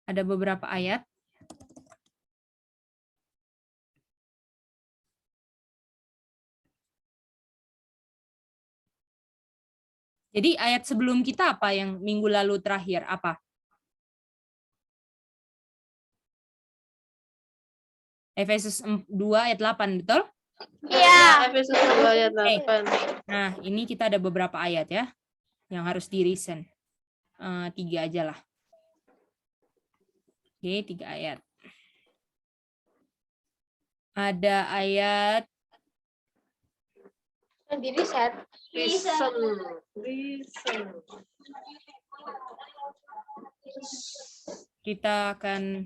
Ada beberapa ayat. Jadi ayat sebelum kita apa yang minggu lalu terakhir? Apa? Efesus 2 ayat 8, betul? Iya. Efesus 2 ayat 8. Nah, ini kita ada beberapa ayat ya yang harus di-reason. 3 aja lah. Oke, 3 ayat. Ada ayat Di riset. kita akan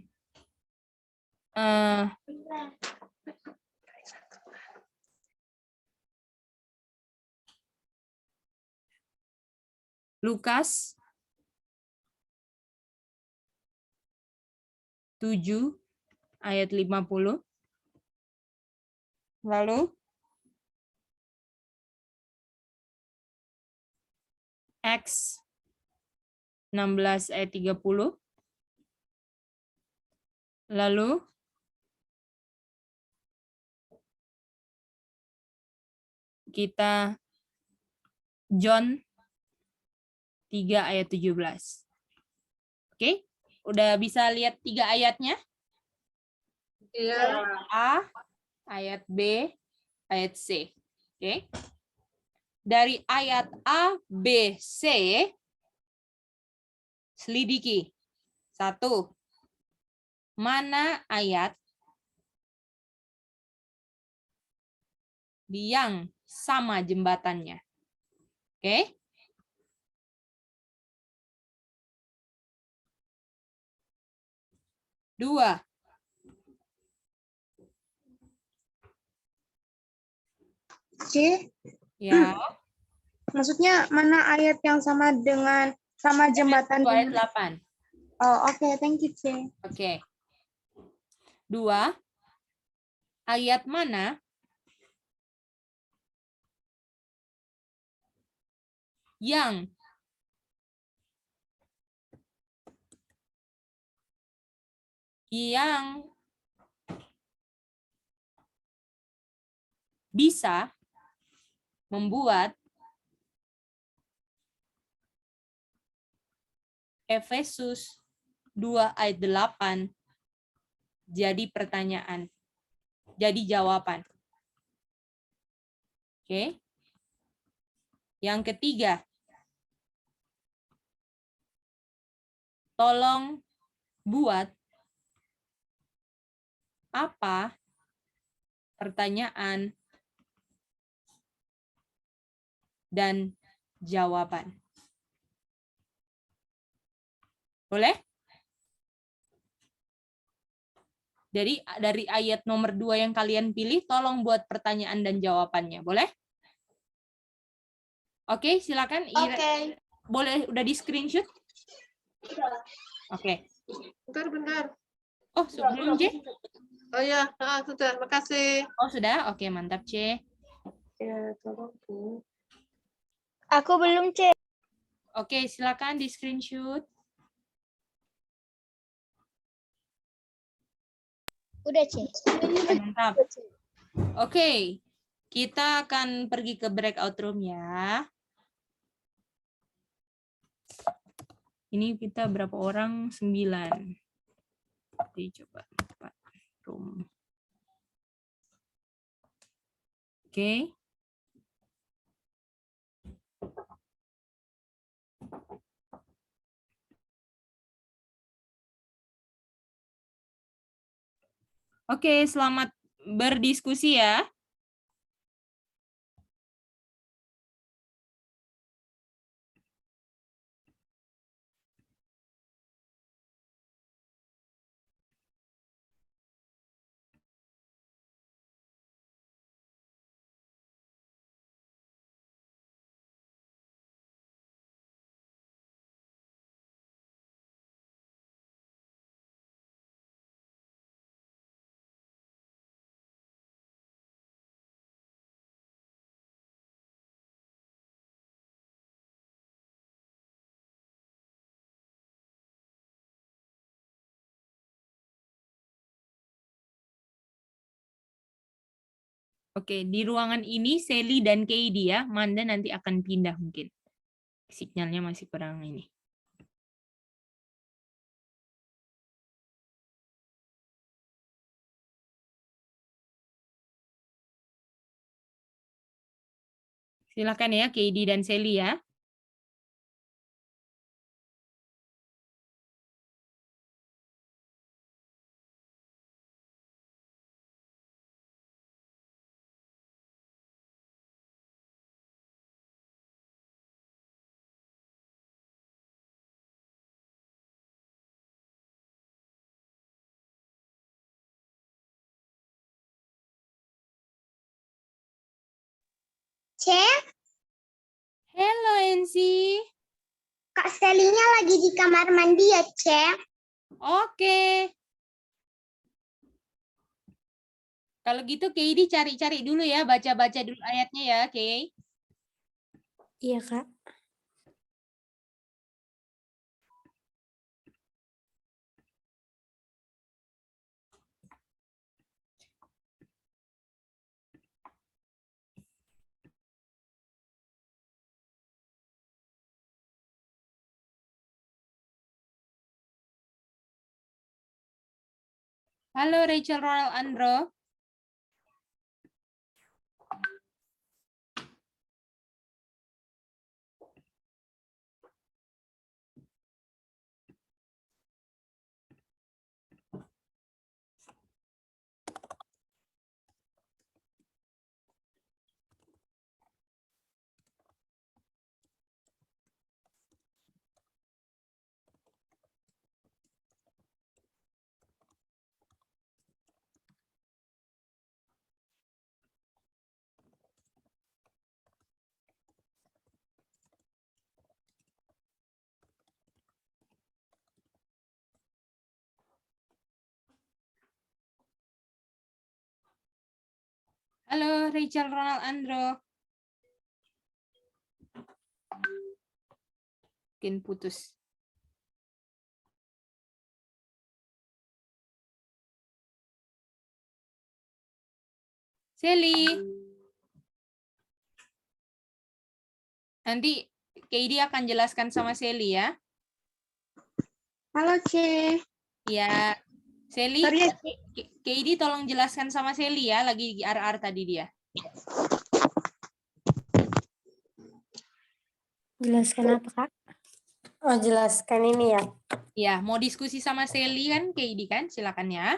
Lukas 7 ayat 50. Lalu Acts 16 ayat 30. Lalu kita John 3 ayat 17. Oke, udah bisa lihat 3 ayatnya? Iya. A, ayat B, ayat C. Oke. Dari ayat A, B, C, selidiki. 1. Mana ayat yang sama jembatannya? Oke. Dua. C. Ya. Maksudnya mana ayat yang sama dengan sama jembatan? 2 ayat 8. Oh, oke, thank you, C. Oke. 2. Ayat mana yang bisa membuat Efesus 2 ayat 8 jadi pertanyaan, jadi jawaban. Oke. Yang ketiga, tolong buat apa pertanyaan dan jawaban. Boleh? Dari ayat nomor 2 yang kalian pilih, tolong buat pertanyaan dan jawabannya. Boleh? Oke, silakan. Oke. Boleh udah di screenshot? Oke. Bentar. Oh, sebelum C? Oh ya, sudah. Makasih. Oh, sudah? Oke, mantap, C. Ya, tolong Bu. Aku belum, C. Oke, silakan di screenshot. Udah, C. Mantap. Oke, kita akan pergi ke breakout room ya. Ini kita berapa orang? 9. Jadi coba 4 room. Oke. Oke, selamat berdiskusi ya. Oke, di ruangan ini Sally dan Katie ya. Manda nanti akan pindah mungkin. Sinyalnya masih kurang ini. Silakan ya, Katie dan Sally ya. Cek, Hello, Enzi. Kak Selinya lagi di kamar mandi ya, Cek? Oke. Kalau gitu Katie cari-cari dulu ya, baca-baca dulu ayatnya ya, Kay. Iya, Kak. Halo Rachel Ronald Andro. Halo Rachel Ronald Andro. Mungkin putus. Sally. Nanti Katie akan jelaskan sama Sally ya. Halo, Ce. Ya, Sally, Sorry ya, Katie tolong jelaskan sama Sally ya, lagi di RR tadi dia. Jelaskan apa, Kak? Oh, jelaskan ini ya. Ya, mau diskusi sama Sally kan, Katie kan? Silakan ya.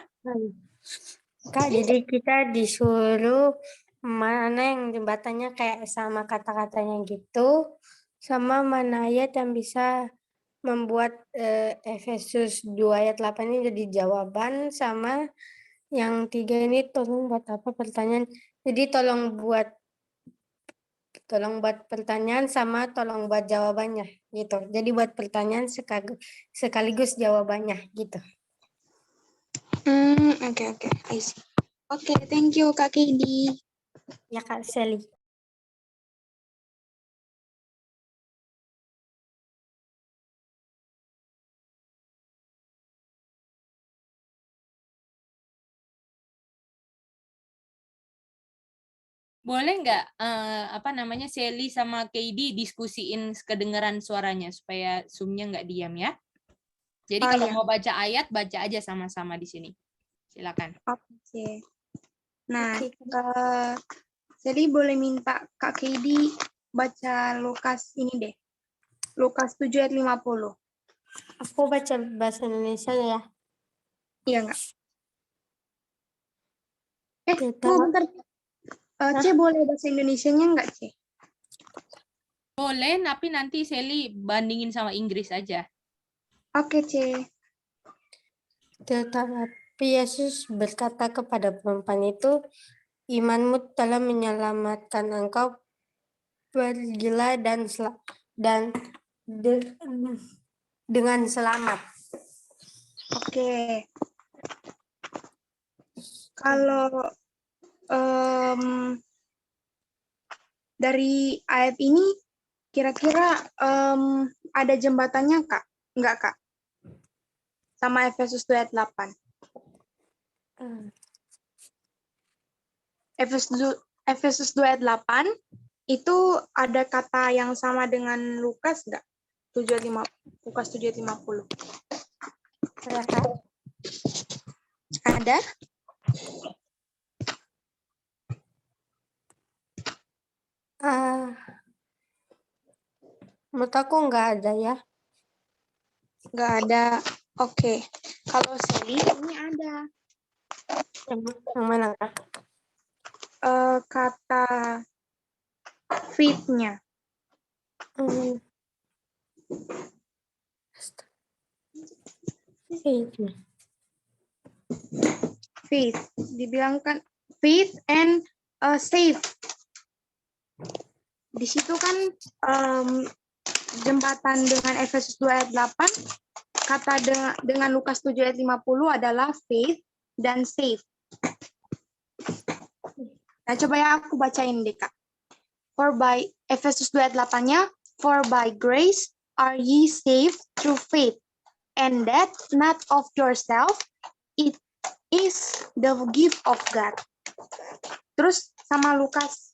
Kak, jadi kita disuruh mana yang jembatannya kayak sama kata-katanya gitu, sama mana ayat yang bisa membuat Efesus 2 ayat 8 ini jadi jawaban, sama yang 3 ini tolong buat apa pertanyaan. Jadi tolong buat pertanyaan sama tolong buat jawabannya gitu. Jadi buat pertanyaan sekaligus jawabannya gitu. Oke. I see. Oke, thank you, Kak Kedi. Ya, Kak Sally. Boleh nggak apa namanya Sally sama Katie diskusiin kedengaran suaranya supaya Zoom-nya nggak diam ya. Jadi Oh, kalau iya. mau baca ayat baca aja sama-sama di sini. Silakan. Oke. Nah, Oke. jadi boleh minta Kak Kedi baca Lukas ini deh. Lukas 7 ayat 50. Aku baca bahasa Indonesia ya. Iya nggak? Kita, Bentar. Ce, boleh bahasa Indonesianya nggak, Ce? Boleh, tapi nanti Sally bandingin sama Inggris aja. Oke, Ce. tetapi Yesus berkata kepada perempuan itu, imanmu telah menyelamatkan engkau, pergilah dengan selamat. Oke. Kalau dari ayat ini kira-kira ada jembatannya, Kak? Enggak, Kak? Sama Efesus 2 ayat 8. Efesus 2 ayat 8 itu ada kata yang sama dengan Lukas nggak? 7:50. Lukas 7:50. Ya, Kak. Ada? Ah, menurut aku nggak ada ya. Nggak ada. Oke. Kalau Sally ini ada. Yang mana, Kak? Kata faith-nya. Hmm. Faith-nya. Faith. Dibilangkan faith and safe. Di situ kan jembatan dengan Efesus 2 ayat 8, kata dengan Lukas 7 ayat 50 adalah faith dan safe. Nah, coba ya aku bacain deh, Kak. For by Efesus 2 ayat 8-nya, for by grace are ye saved through faith, and that not of yourself, it is the gift of God. Terus sama Lukas.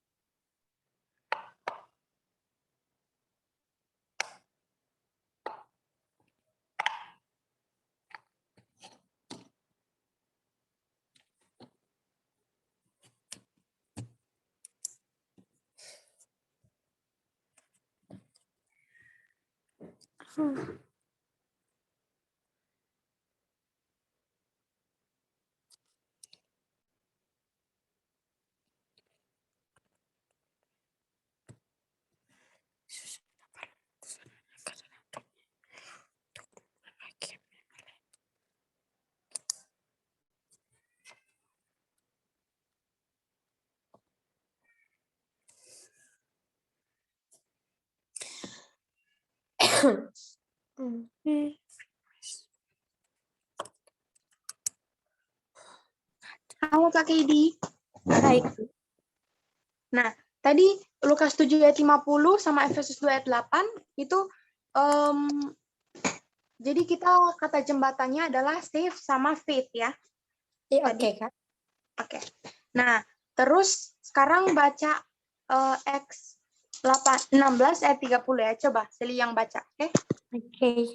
Halo Kak Keidi. Baik. Nah, tadi Lukas 7 ayat 50 sama Efesus 2 ayat 8 itu jadi kita kata jembatannya adalah safe sama faith ya. Iya, Tadi. oke, Kak. Oke. Nah, terus sekarang baca X 16 ayat 30 ya. Coba Seli yang baca, oke? Oke.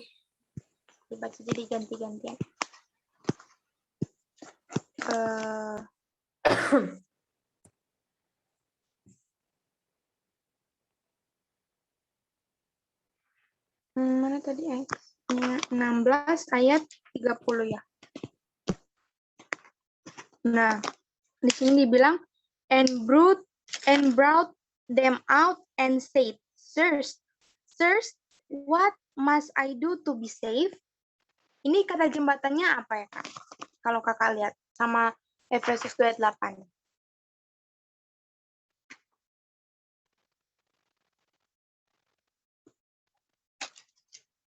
Dibaca jadi ganti-gantian. Mana tadi X? 16 ayat 30 ya. Nah, di sini dibilang and brought them out and said, Sirs, what must I do to be saved? Ini kata jembatannya apa ya, Kak? Kalau Kakak lihat sama Efesus 2 ayat 8.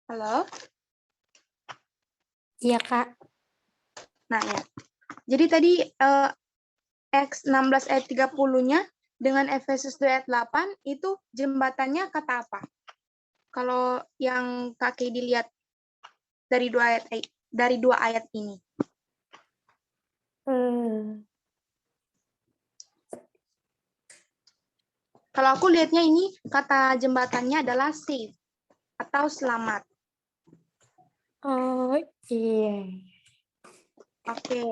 Halo? Iya, Kak. Nah, ya. Jadi tadi X 16 ayat 30-nya dengan Efesus 2 ayat 8 itu jembatannya kata apa? Kalau yang Kak dilihat dari dua ayat ini. Kalau aku lihatnya ini kata jembatannya adalah save atau selamat. Oh, iya. Oke.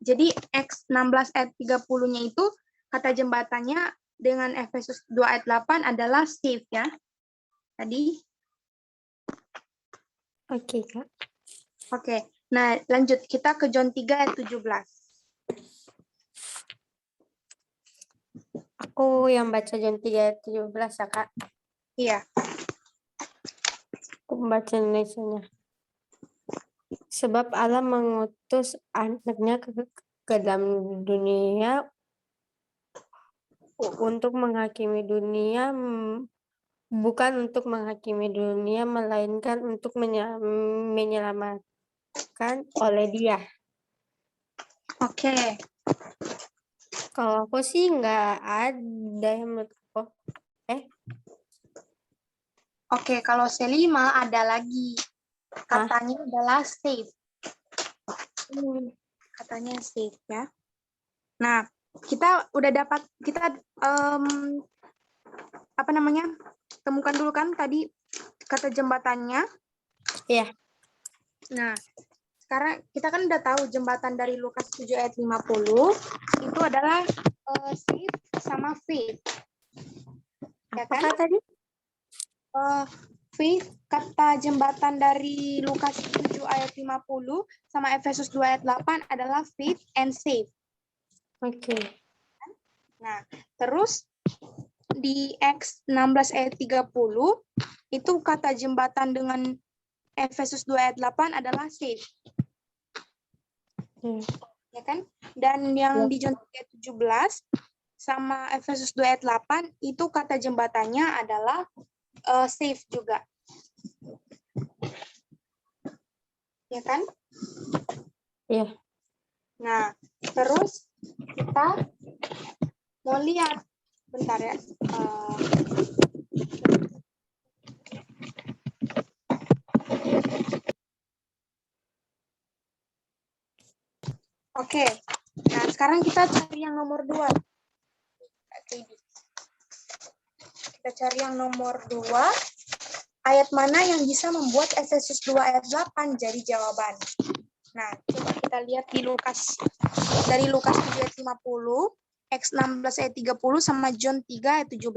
Jadi X 16 ayat 30-nya itu kata jembatannya dengan Efesus 2 ayat 8 adalah save ya. Tadi. Oke, Kak. Oke. Nah, lanjut kita ke John 3 ayat 17. Aku yang baca John 3:17 ya, Kak. Iya. Aku membaca Indonesianya. Sebab Allah mengutus anaknya ke dalam dunia untuk menghakimi dunia, bukan untuk menghakimi dunia, melainkan untuk menyelamatkan oleh Dia. Oke. Kalau aku sih nggak ada yang menurut aku. Oke, kalau Selima ada lagi. Katanya adalah save. Katanya save ya. Nah, kita udah dapat, kita apa namanya, temukan dulu kan tadi kata jembatannya. Iya. Nah, sekarang kita kan udah tahu jembatan dari Lukas 7 ayat 50 itu adalah save sama faith. Ya kan? Apakah tadi? Faith, kata jembatan dari Lukas 7 ayat 50 sama Efesus 2 ayat 8 adalah faith and save. Oke. Nah, terus di Acts 16 ayat 30 itu kata jembatan dengan Efesus 2 ayat 8 adalah save. Ya kan? Dan yang di John 3 ayat 17 sama Efesus 2 ayat 8 itu kata jembatannya adalah save juga. Ya kan? Iya. Nah, terus kita mau lihat bentar ya. Oke. Nah, sekarang kita cari yang nomor 2. Kita cari yang nomor 2. Ayat mana yang bisa membuat Efesus 2 ayat 8 jadi jawaban? Nah, coba kita lihat di Lukas. Dari Lukas 7 ayat 50, Acts 16 ayat 30, sama John 3 ayat 17.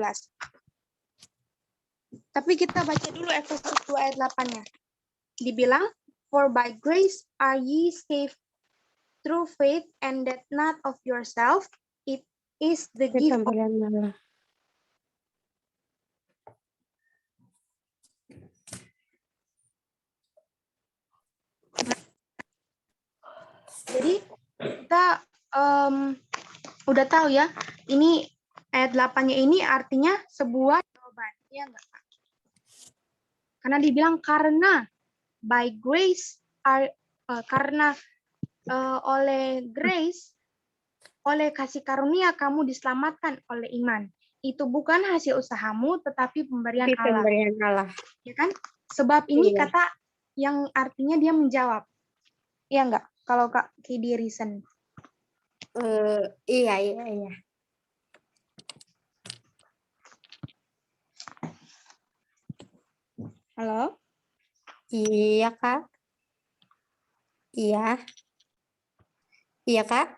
Tapi kita baca dulu Efesus 2 ayat 8-nya. Dibilang, for by grace are ye saved through faith, and that not of yourself, it is the gift of Pemberian Allah. Jadi kita udah tahu ya, ini ayat 8-nya ini artinya sebuah jawaban. Iya enggak, Kak? Karena dibilang karena by grace are, karena oleh grace, oleh kasih karunia kamu diselamatkan oleh iman. Itu bukan hasil usahamu, tetapi pemberian Tapi Allah. pemberian Allah. Ya kan? Sebab ini Iya. kata yang artinya dia menjawab. Iya enggak? Kalau Kak Kidi reason. Iya. Halo? Iya, Kak. Iya. Iya, Kak.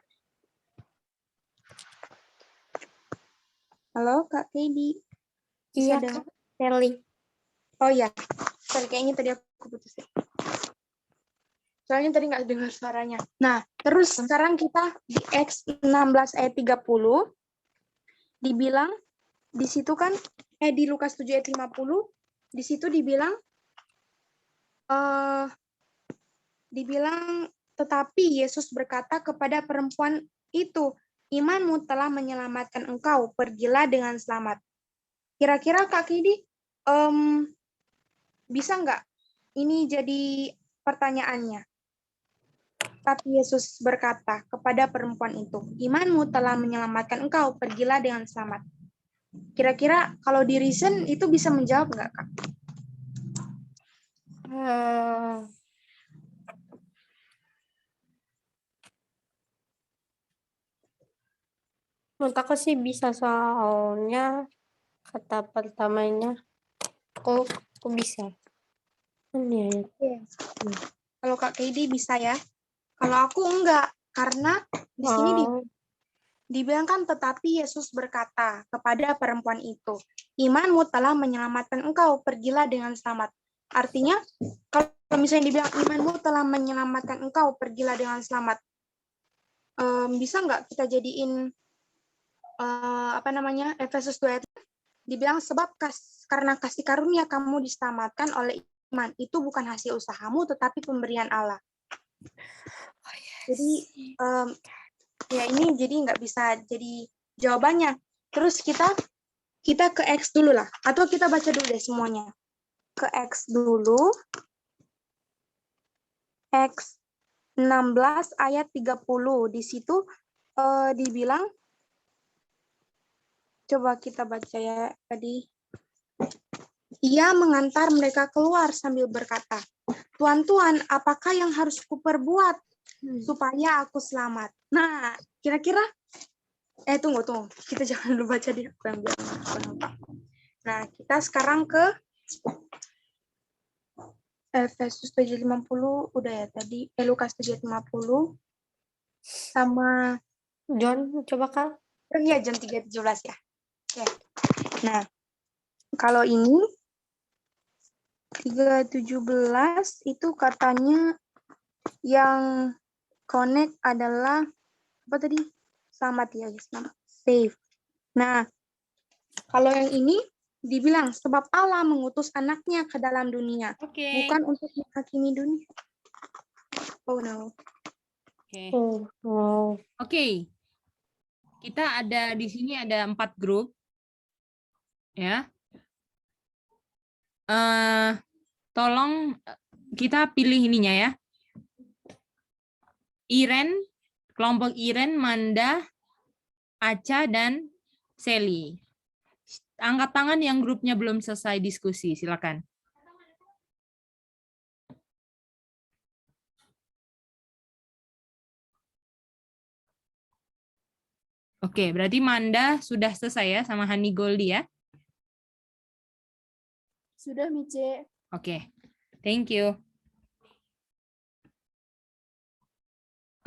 Halo Kak Kidi. Iya, Bisa Kak. Sally. Oh iya. Sorry, kayaknya tadi aku putus ya. Soalnya tadi nggak dengar suaranya. Nah, terus sekarang kita di Acts 16 ayat 30 dibilang di situ kan di Lukas 7 ayat 50 di situ dibilang tetapi Yesus berkata kepada perempuan itu, imanmu telah menyelamatkan engkau, pergilah dengan selamat. Kira-kira Kak Kidi bisa nggak ini jadi pertanyaannya? Tapi Yesus berkata kepada perempuan itu, imanmu telah menyelamatkan engkau, pergilah dengan selamat. Kira-kira kalau di reason itu bisa menjawab nggak, Kak? Menurut aku sih bisa, soalnya kata pertamanya aku bisa. Iya. Kalau Kak Keidi bisa ya. Kalau aku enggak, karena di sini dibilang kan tetapi Yesus berkata kepada perempuan itu, imanmu telah menyelamatkan engkau, pergilah dengan selamat. Artinya kalau misalnya dibilang imanmu telah menyelamatkan engkau, pergilah dengan selamat. Bisa nggak kita jadiin Efesus 2 ayat dibilang sebab karena kasih karunia kamu diselamatkan oleh iman, itu bukan hasil usahamu tetapi pemberian Allah. Jadi ya ini jadi nggak bisa jadi jawabannya. Terus kita ke X dulu lah, atau kita baca dulu deh semuanya. Ke X dulu. X 16 ayat 30 di situ dibilang, coba kita baca ya tadi. Ia mengantar mereka keluar sambil berkata, Tuan, apakah yang harus kuperbuat supaya aku selamat? Nah, kira-kira Tunggu. Kita jangan lupa baca di aku yang bilang. Lupa. Nah, kita sekarang ke Efesus 7:50 udah ya tadi. Lukas 7:50 sama John, coba Kak. ya John 3:17 ya. Oke. Nah, kalau ini 3:17 itu katanya yang connect adalah apa tadi? Selamat ya, selamat. Save. Nah, kalau yang ini dibilang sebab Allah mengutus anaknya ke dalam dunia, Oke. bukan untuk menghakimi dunia. Oh no. Oke. Oh. Oke. Kita ada di sini ada 4 grup. Ya. Tolong kita pilih ininya ya. Iren, kelompok Iren, Manda, Aca, dan Sally. Angkat tangan yang grupnya belum selesai diskusi, silakan. Oke, berarti Manda sudah selesai ya sama Hani Goldi ya? Sudah, Mice. Oke, thank you.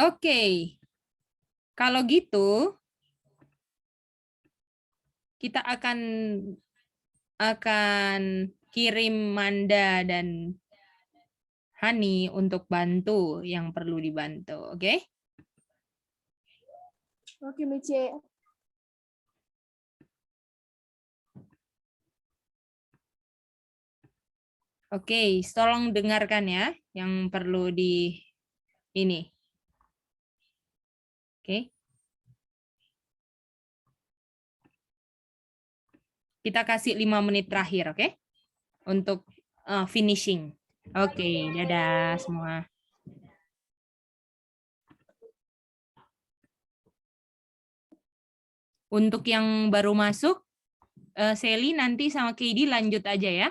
Oke, kalau gitu kita akan kirim Manda dan Hani untuk bantu yang perlu dibantu, oke? Oke, Mice. Oke, tolong dengarkan ya yang perlu di ini. Oke. Kita kasih 5 menit terakhir, oke? Untuk finishing. Oke, dadah semua. Untuk yang baru masuk, Sally nanti sama Katie lanjut aja ya.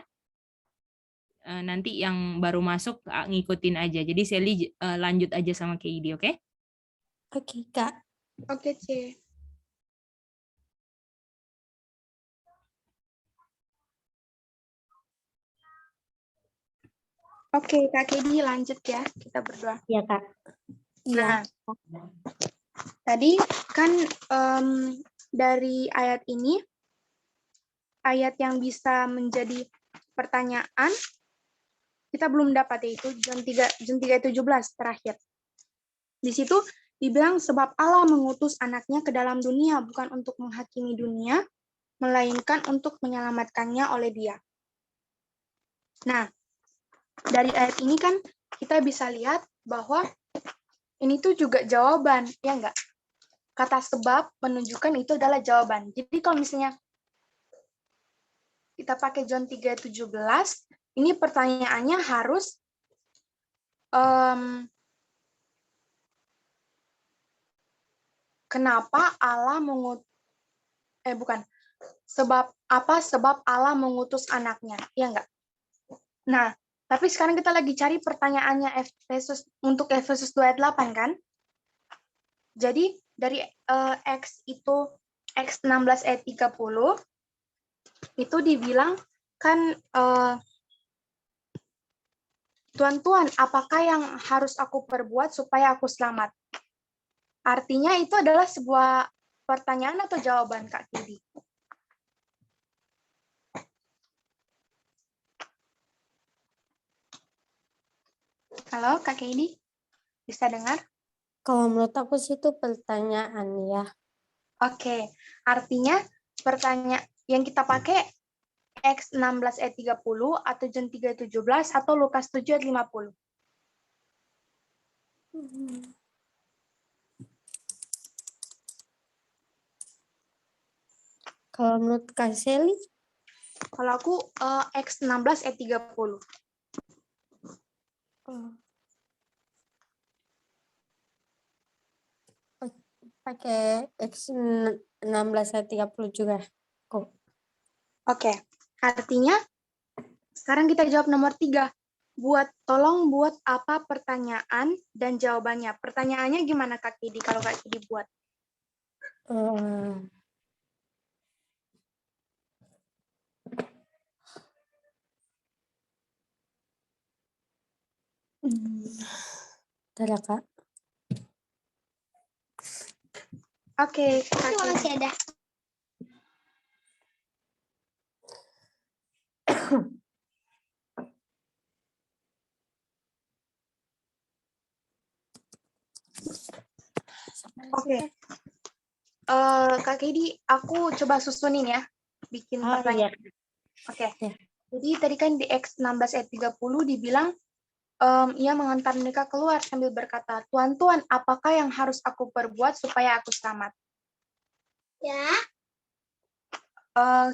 Nanti yang baru masuk ngikutin aja. Jadi Sally lanjut aja sama Katie, oke? Oke, Kak. Oke, C. Oke, Kak Kedi lanjut ya. Kita berdoa. Iya, Kak. Nah, tadi kan dari ayat ini, ayat yang bisa menjadi pertanyaan, kita belum dapat, yaitu John 3:17 terakhir. Di situ dibilang sebab Allah mengutus anaknya ke dalam dunia, bukan untuk menghakimi dunia, melainkan untuk menyelamatkannya oleh Dia. Nah, dari ayat ini kan kita bisa lihat bahwa ini tuh juga jawaban, ya enggak? Kata sebab menunjukkan itu adalah jawaban. Jadi kalau misalnya kita pakai John 3:17, ini pertanyaannya harus kenapa Allah sebab Allah mengutus anaknya, ya enggak? Nah, tapi sekarang kita lagi cari pertanyaannya untuk Efesus 2:8 kan? Jadi dari X 16 ayat 30 itu dibilang kan Tuhan, apakah yang harus aku perbuat supaya aku selamat? Artinya itu adalah sebuah pertanyaan atau jawaban, Kak Kidi? Halo, Kak Kidi? Bisa dengar? Kalau menurut aku sih itu pertanyaan ya. Oke, artinya pertanyaan yang kita pakai X 16 ayat 30 atau John 3:17 atau Lukas 7 ayat 50. Kalau menurut Kak Sally, Kalau aku X 16 ayat 30. pakai X 16 ayat 30 juga. Kok. Oke, artinya sekarang kita jawab nomor 3. Tolong buat apa pertanyaan dan jawabannya. Pertanyaannya gimana Kak Kidi kalau Kak Kidi buat? Eh, Bentar ya, Kak. Oke, Kak Itu Keidi. masih ada. Oke. Kak Keidi, aku coba susunin ya. Bikin Oh, pertanyaan. iya. Oke. Ya. Jadi tadi kan di X16 ayat 30 dibilang ia mengantar mereka keluar sambil berkata, Tuan, apakah yang harus aku perbuat supaya aku selamat? Ya.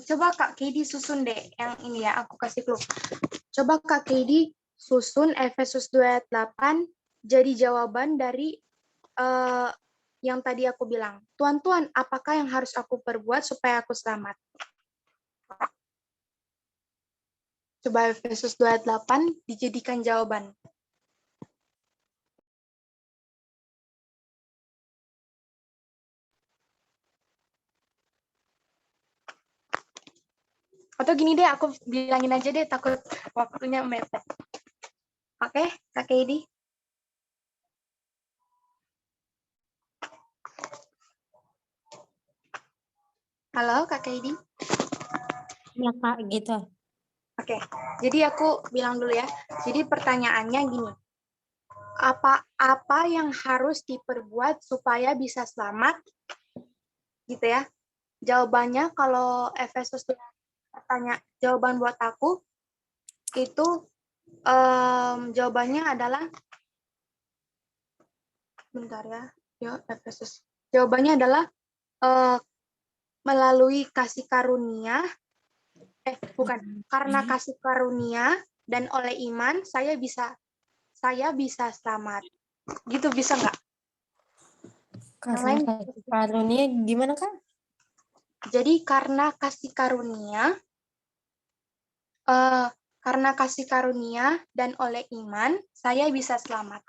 Coba Kak Keidi susun deh yang ini ya, aku kasih clue. Coba Kak Keidi susun Efesus 2 ayat 8 jadi jawaban dari yang tadi aku bilang. Tuan, apakah yang harus aku perbuat supaya aku selamat? Coba Efesus 2 ayat 8 dijadikan jawaban. Atau gini deh, aku bilangin aja deh, takut waktunya mepet. Oke, Kak Keidi? Halo, Kak Keidi? Ya, Kak, gitu. Oke, jadi aku bilang dulu ya. Jadi pertanyaannya gini. Apa yang harus diperbuat supaya bisa selamat? Gitu ya. Jawabannya kalau Efesus tanya jawaban buat aku itu jawabannya adalah bentar ya. Yo, Efesus. Jawabannya adalah melalui kasih karunia bukan, karena kasih karunia dan oleh iman saya bisa selamat. Gitu bisa nggak? Karena lain- kasih karunia gimana, Kak? Jadi karena kasih karunia dan oleh iman saya bisa selamat.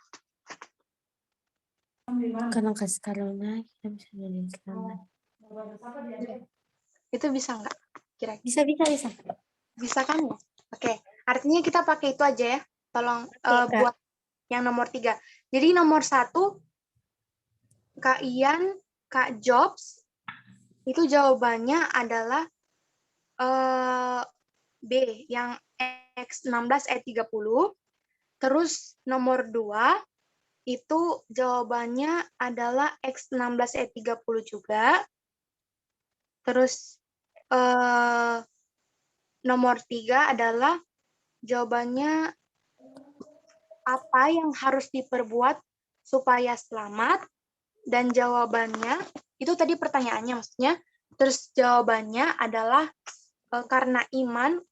Karena kasih karunia kita bisa jadi selamat. Itu bisa nggak? Kira-kira Bisa. bisa kan ya? Oke, artinya kita pakai itu aja ya. Tolong Kak. buat yang nomor 3. Jadi nomor 1 Kak Ian, Kak Jobs, itu jawabannya adalah B, yang X16 ayat 30. Terus nomor 2, itu jawabannya adalah X16 ayat 30 juga. Terus nomor 3 adalah jawabannya apa yang harus diperbuat supaya selamat. Dan jawabannya, itu tadi pertanyaannya maksudnya, terus jawabannya adalah karena iman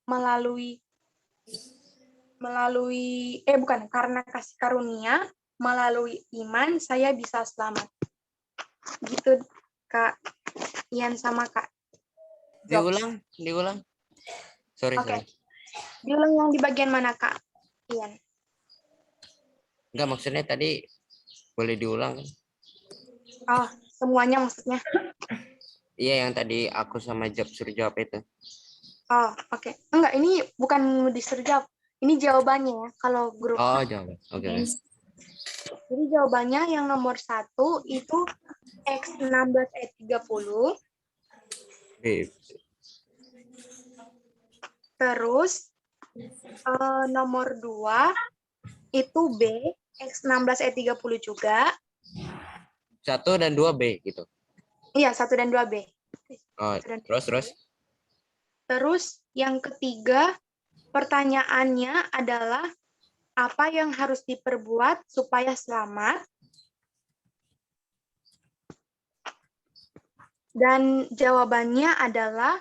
karena kasih karunia melalui iman saya bisa selamat. Gitu Kak Ian sama Kak Jobs. Diulang. Sorry. Oke. Diulang yang di bagian mana Kak Ian? Enggak, maksudnya tadi boleh diulang. Oh, semuanya maksudnya. Iya, yang tadi aku sama Job suruh jawab itu. Oh, oke. Enggak, ini bukan disuruh jawab. Ini jawabannya ya, kalau grup. Oh, jawab. Oke. Jadi jawabannya yang nomor 1 itu X16 ayat 30. Terus nomor 2 itu B, X16 ayat 30 juga. 1 dan 2B gitu. Iya, 1 dan 2B. Oh, terus. Terus yang ketiga, pertanyaannya adalah apa yang harus diperbuat supaya selamat? Dan jawabannya adalah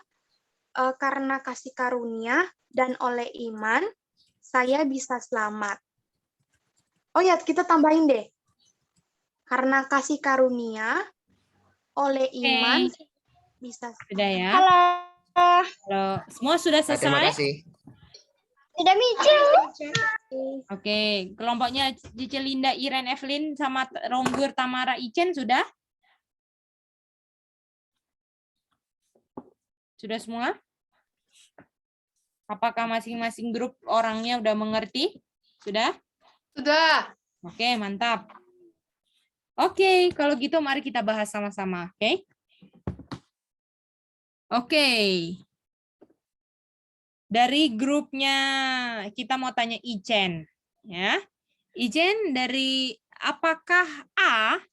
karena kasih karunia dan oleh iman saya bisa selamat. Oh ya, kita tambahin deh. Karena kasih karunia oleh iman bisa selamat. Sudah ya. Halo. Halo. Semua sudah Terima selesai? kasih. Sudah Mice. Oke, kelompoknya Cici Linda, Iren, Evelyn, sama Ronggur, Tamara, Ichen sudah? Sudah semua? Apakah masing-masing grup orangnya udah mengerti? Sudah? Sudah. Oke, mantap. Oke, kalau gitu mari kita bahas sama-sama, oke? Oke. Dari grupnya kita mau tanya Ichen, ya. Ichen dari apakah A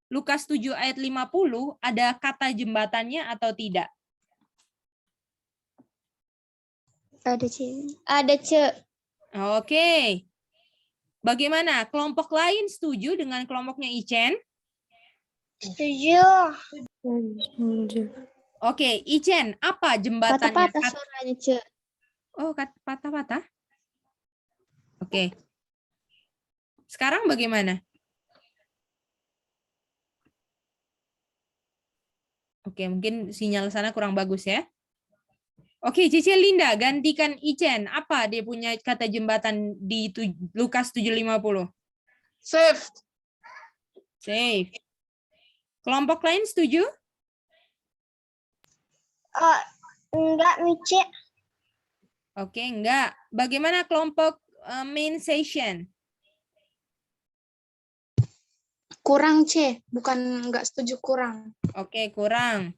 Lukas 7 ayat 50 ada kata jembatannya atau tidak? Ada C. Ada C. Oke. Bagaimana? Kelompok lain setuju dengan kelompoknya Ichen? Setuju. Oke, Ichen, apa jembatannya? Patah-patah suaranya C. Oh, patah-patah. Oke. Sekarang bagaimana? Oke, mungkin sinyal sana kurang bagus ya. Oke, Cici Linda, gantikan Ichen. Apa dia punya kata jembatan di Lukas 7:50? Safe. Safe. Kelompok lain setuju? Enggak, Mice. Oke, enggak. Bagaimana kelompok main session? Kurang C, bukan nggak setuju kurang. Oke, kurang.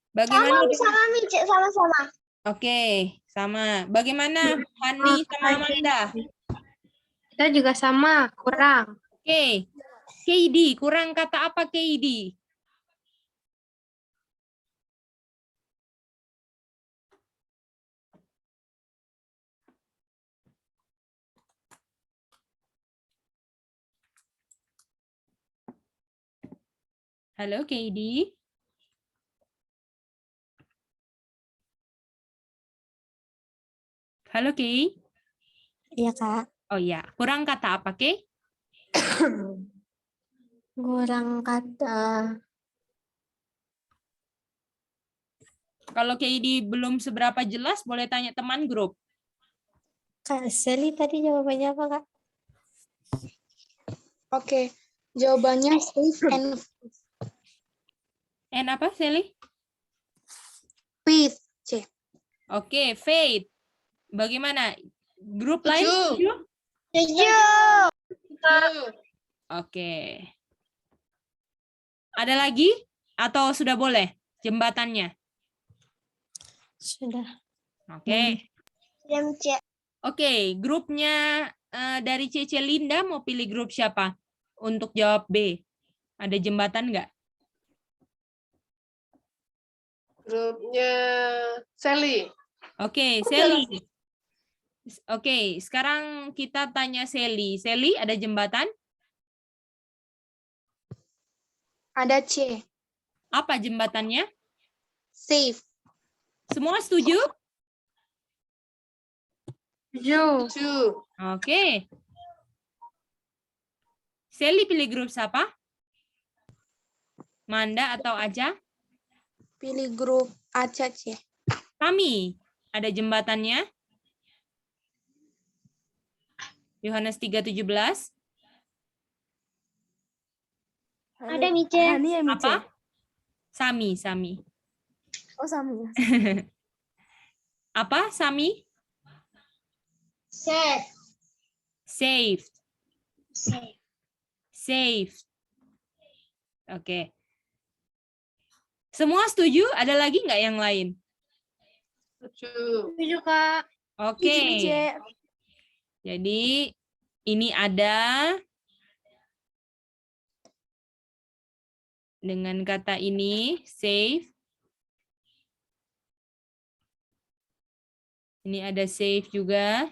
Bagaimana? Sama Mice, sama-sama. Oke, sama. Bagaimana Hani sama Amanda? Kita juga sama, kurang. Oke. KD, kurang kata apa KD? Halo KD. Halo Kay. Iya, Kak. Oh iya, kurang kata apa Kay? Kurang kata. Kalau KD belum seberapa jelas, boleh tanya teman grup. Kak Seli tadi jawabannya apa, Kak? Oke, jawabannya safe and Apa, Sally? faith C. Oke, Faith. Bagaimana? Grup lain Setuju. setuju? Setuju. Setuju. Oke. Ada lagi? Atau sudah boleh jembatannya? Sudah. Oke. Sudah, Mice. Oke, grupnya dari Cece Linda mau pilih grup siapa? Untuk jawab B. Ada jembatan nggak? Grupnya Sally. Oke, Sally. Oke, sekarang kita tanya Sally. Sally, ada jembatan? Ada C. Apa jembatannya? Safe. Semua setuju? Setuju. Setuju. Oke. Sally pilih grup siapa? Manda atau Aja? Pilih grup Aca C. Kami. Ada jembatannya? Yohanes 3:17. Ada, Mice. Hani ya, Mice? Apa? Sami. Oh, sama ya. Apa? Sami? Set. Saved. Set. Saved. Oke. Semua setuju? Ada lagi nggak yang lain? Setuju. Setuju, Kak. Oke. Setuju, Mice. Jadi ini ada dengan kata ini save. Ini ada save juga.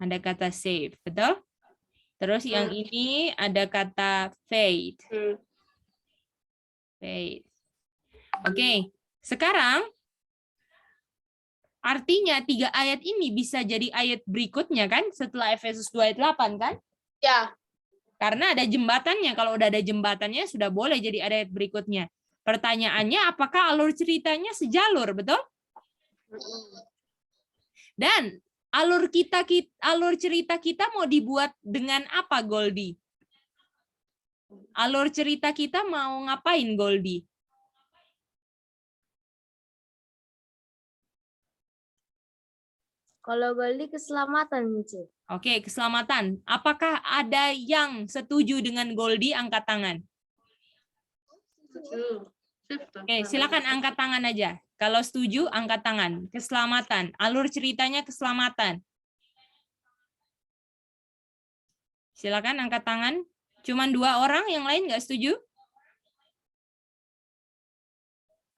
Ada kata save, betul? Terus yang ini ada kata fade. Fade. Oke, sekarang artinya 3 ayat ini bisa jadi ayat berikutnya kan? Setelah Efesus 2 ayat 8 kan? Ya. Karena ada jembatannya. Kalau udah ada jembatannya sudah boleh jadi ayat berikutnya. Pertanyaannya apakah alur ceritanya sejalur, betul? Dan alur cerita kita mau dibuat dengan apa, Goldie? Alur cerita kita mau ngapain, Goldie? Kalau Goldi keselamatan, Mice. Oke, keselamatan. Apakah ada yang setuju dengan Goldie? Angkat tangan. Setuju. Oke, silakan angkat tangan aja. Kalau setuju, angkat tangan. Keselamatan. Alur ceritanya keselamatan. Silakan angkat tangan. Cuman 2 orang, yang lain nggak setuju?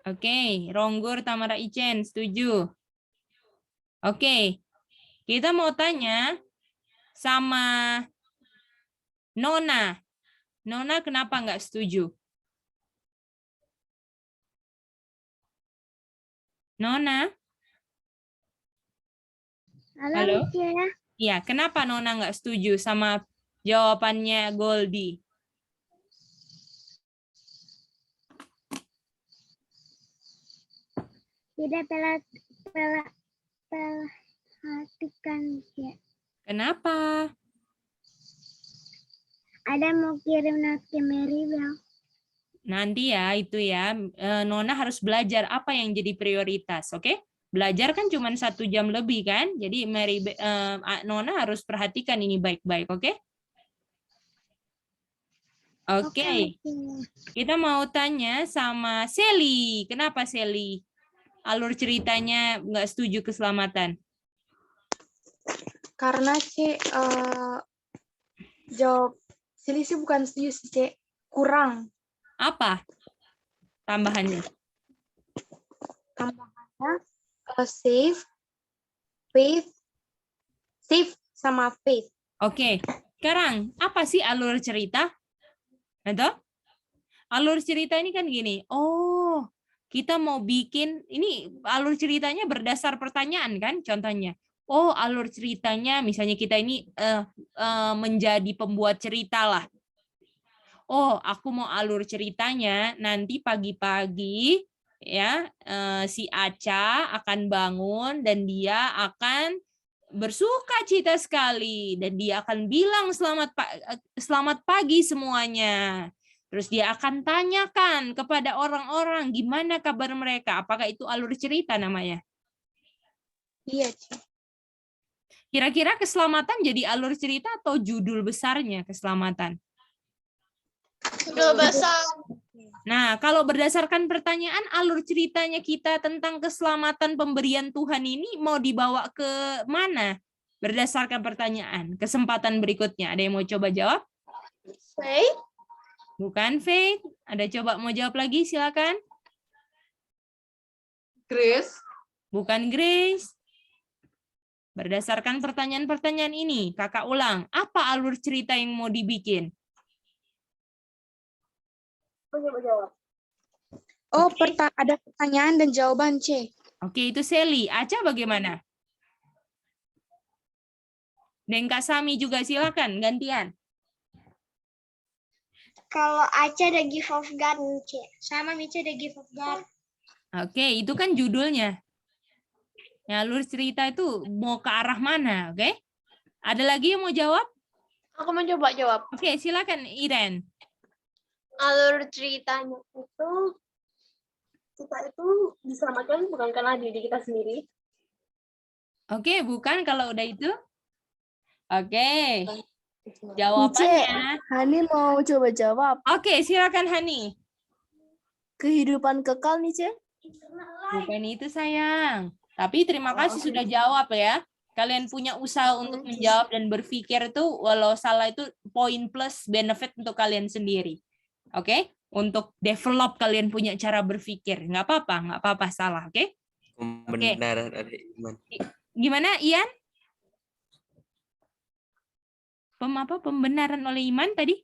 Oke, Ronggur, Tamara, Ichen, setuju. Oke, kita mau tanya sama Nona. Nona kenapa nggak setuju? Nona? Halo? Mice. Iya, kenapa Nona nggak setuju sama jawabannya Goldie? Tidak perhatikan ya. Kenapa? Ada mau kirim note ke Maribel. Nanti ya, itu ya. Nona harus belajar apa yang jadi prioritas, oke? Belajar kan cuma 1 jam lebih kan? Jadi Nona harus perhatikan ini baik-baik, oke? Oke. Kita mau tanya sama Sally. Kenapa Sally? Alur ceritanya nggak setuju keselamatan. Karena C jawab Sili sih bukan setuju sih C, kurang. Apa tambahannya? Tambahannya safe, faith, safe sama faith. Oke. Sekarang apa sih alur cerita? Atau alur cerita ini kan gini. Oh, kita mau bikin ini alur ceritanya berdasar pertanyaan kan? Contohnya. Oh, alur ceritanya misalnya kita ini menjadi pembuat cerita lah. Oh, aku mau alur ceritanya nanti pagi-pagi ya si Aca akan bangun dan dia akan bersuka cita sekali dan dia akan bilang selamat pagi semuanya. Terus dia akan tanyakan kepada orang-orang gimana kabar mereka. Apakah itu alur cerita namanya? Iya, C. Kira-kira keselamatan jadi alur cerita atau judul besarnya keselamatan? Judul besar. Nah, kalau berdasarkan pertanyaan, alur ceritanya kita tentang keselamatan pemberian Tuhan ini mau dibawa ke mana? Berdasarkan pertanyaan. Kesempatan berikutnya. Ada yang mau coba jawab? Faith. Bukan Faith. Ada coba mau jawab lagi? Silakan. Grace. Bukan Grace. Berdasarkan pertanyaan-pertanyaan ini, kakak ulang. Apa alur cerita yang mau dibikin? Oh, Oke. ada pertanyaan dan jawaban C. Oke, itu Sally. Aca bagaimana? Dan Kak Sami juga silakan, gantian. Kalau Aca The Gift of God, Mice. Sama Mice The Gift of God. Oke, itu kan judulnya. Ya, alur cerita itu mau ke arah mana, oke? Ada lagi yang mau jawab? Aku mau coba jawab. Oke, silakan Iren. Alur ceritanya itu kita itu diselamatkan bukan karena diri kita sendiri. Oke, bukan kalau udah itu? Oke. Jawabannya. Hani mau coba jawab. Oke, silakan Hani. Kehidupan kekal, Mice. Bukan itu sayang. Tapi terima kasih sudah jawab ya. Kalian punya usaha untuk menjawab dan berpikir itu walau salah itu poin plus benefit untuk kalian sendiri. Oke? Untuk develop kalian punya cara berpikir. Nggak apa-apa salah, oke? Pembenaran ada iman. Gimana, Ian? Pembenaran oleh iman tadi?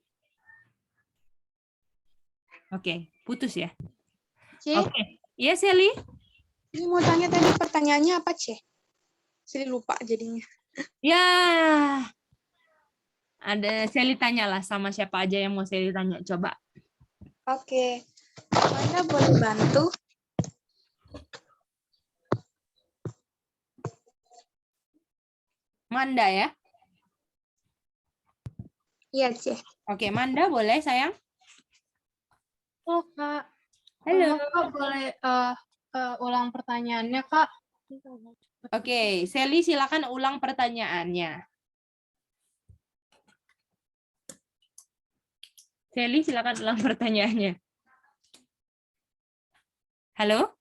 Oke, putus ya. C, Oke. Iya, Sally? ini mau tanya tadi pertanyaannya apa, C? Sili lupa jadinya. Ya. Ada Sally tanyalah sama siapa aja yang mau Sally tanya. Coba. Oke. Anda boleh bantu? Manda ya? Iya, C. Oke, Manda boleh sayang? Oh, Kak. Halo. Kak boleh ulang pertanyaannya, Kak? Oke, Sally silakan ulang pertanyaannya. Sally silakan ulang pertanyaannya. Halo?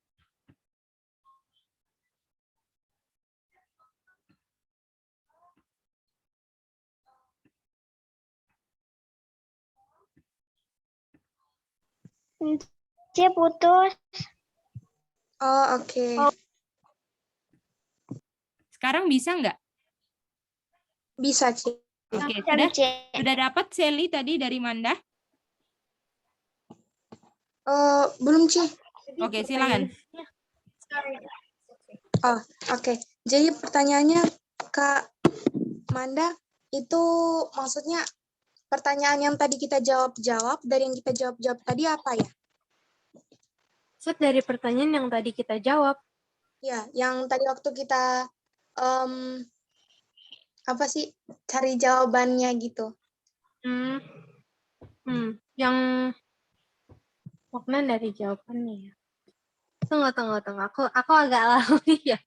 C putus. Oh, oke. Sekarang bisa nggak? Bisa, Ci. Oke, Bisa, sudah? C. Sudah dapat Sally tadi dari Manda? Belum, Ci. Oke, silakan. Oh, oke. Jadi pertanyaannya, Kak Manda, itu maksudnya pertanyaan yang tadi kita jawab-jawab, dari yang kita jawab-jawab tadi apa ya? Maksud dari pertanyaan yang tadi kita jawab. Ya, yang tadi waktu kita apa sih, cari jawabannya gitu. Yang makna dari jawabannya ya. Tunggu. Aku agak lali ya.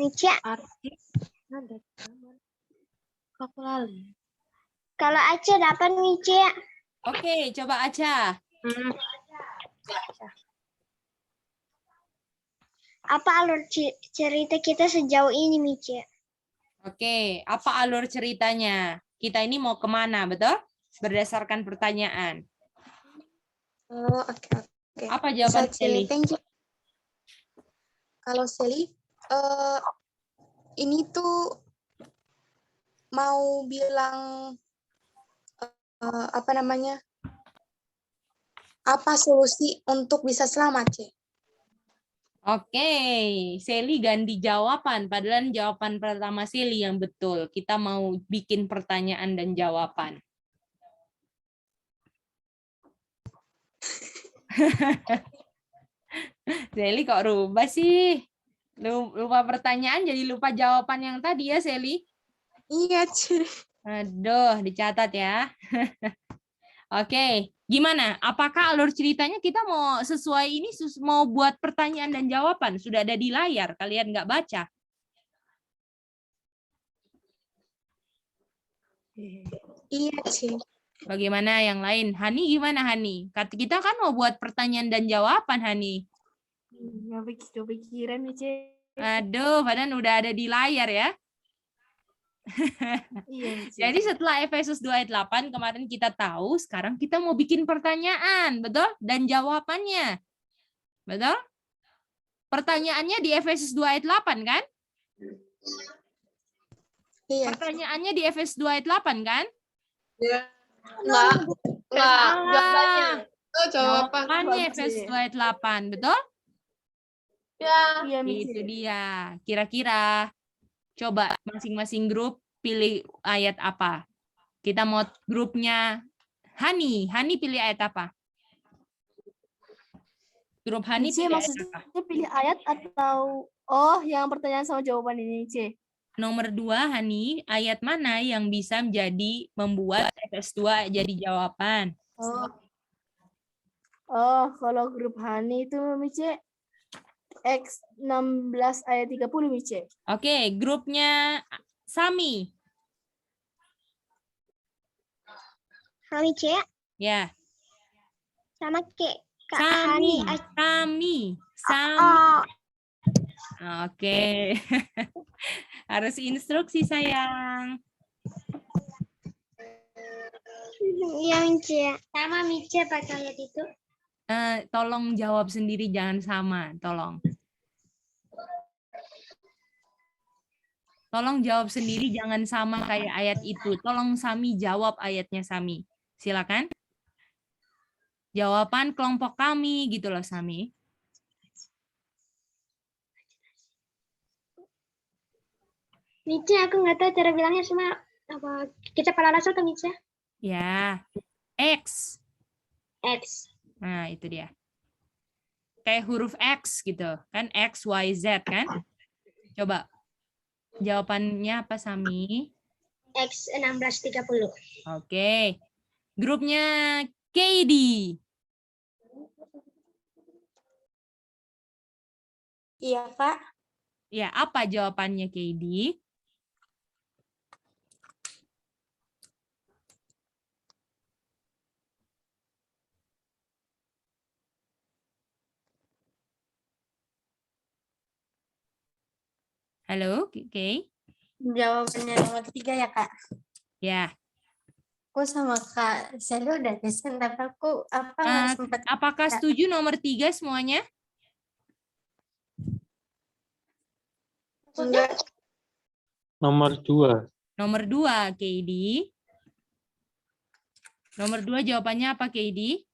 Mice, Arti ada zaman. Aku lali. kalau Aceh dapat Mice. Oke, coba Aca. Apa alur cerita kita sejauh ini, Mice? Oke, apa alur ceritanya? Kita ini mau kemana, betul? Berdasarkan pertanyaan. Oh, oke. Apa jawaban Bisa, Ci. Sally? Thank you. Kalau Sally, ini tuh mau bilang apa namanya? Apa solusi untuk bisa selamat, Ci? Oke, Sally ganti jawaban. Padahal jawaban pertama Sally yang betul. Kita mau bikin pertanyaan dan jawaban. Sally kok rubah sih? Lupa pertanyaan jadi lupa jawaban yang tadi ya, Sally? Iya, Ci. Aduh, dicatat ya. Oke, gimana? Apakah alur ceritanya kita mau sesuai ini, mau buat pertanyaan dan jawaban? Sudah ada di layar, kalian nggak baca? Iya, Ci. Bagaimana yang lain? Hani gimana, Hani? Kita kan mau buat pertanyaan dan jawaban, Hani. Nggak kepikiran Mice. Aduh, padahal udah ada di layar ya. Iya, Mice. Jadi setelah Efesus 2 ayat 8 kemarin kita tahu, sekarang kita mau bikin pertanyaan, betul? Dan jawabannya. Betul? Pertanyaannya di Efesus 2 ayat 8 kan? Iya. Pertanyaannya di Efesus 2 ayat 8 kan? Enggak. Jawabannya. Oh, Jawabannya Efesus 2 ayat 8, betul? Ya. Iya, Mice. Itu dia. Kira-kira coba masing-masing grup pilih ayat apa? Kita mau grupnya Hani. Hani pilih ayat apa? Grup Hani Mice pilih ayat maksudnya apa? pilih ayat atau yang pertanyaan sama jawaban ini, C? Nomor 2, Hani, ayat mana yang bisa menjadi membuat Efesus 2 jadi jawaban? Kalau grup Hani itu Mice X 16 ayat 30, Mice. Oke, grupnya Sami. Mice, Ya, sama Kak Sami. Hani. Sami. Oh, Oke. Harus instruksi, sayang. iya Mice. Sama Mice pakai ayat itu. Tolong jawab sendiri, jangan sama. Tolong. Tolong jawab sendiri, jangan sama kayak ayat itu. Tolong Sami jawab ayatnya Sami. Silakan. Jawaban kelompok kami, gitu loh Sami. Mice, aku nggak tahu cara bilangnya sama apa. Kita pada rasa atau Mice? Ya, X. X. Nah, itu dia. Kayak huruf X gitu. Kan X, Y, Z kan? Coba. Jawabannya apa, Sami? X 1630. Oke. Grupnya KD. Iya, Kak. Ya, apa jawabannya, Katie? Halo, Kay? Jawabannya nomor 3 ya, Kak. Ya. Aku sama Kak Selu udah desain, tapi aku nggak sempat. Apakah setuju nomor 3 semuanya? Enggak. Nomor 2. Nomor 2, Katie. Nomor 2 jawabannya apa, Katie?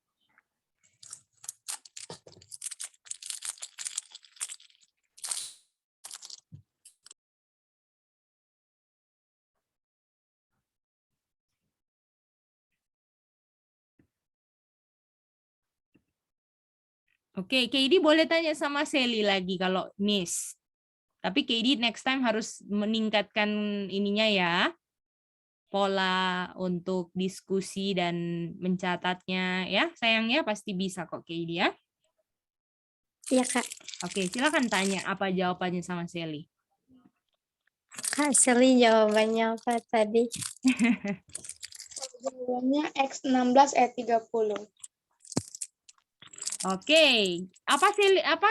Oke, Katie boleh tanya sama Sally lagi kalau miss. Tapi Katie next time harus meningkatkan ininya ya. Pola untuk diskusi dan mencatatnya ya. Sayangnya pasti bisa kok Katie ya. Iya, Kak. Oke, silakan tanya apa jawabannya sama Sally. Kak Seli jawabannya apa tadi? Jawabannya X16 ayat 30. Oke, apa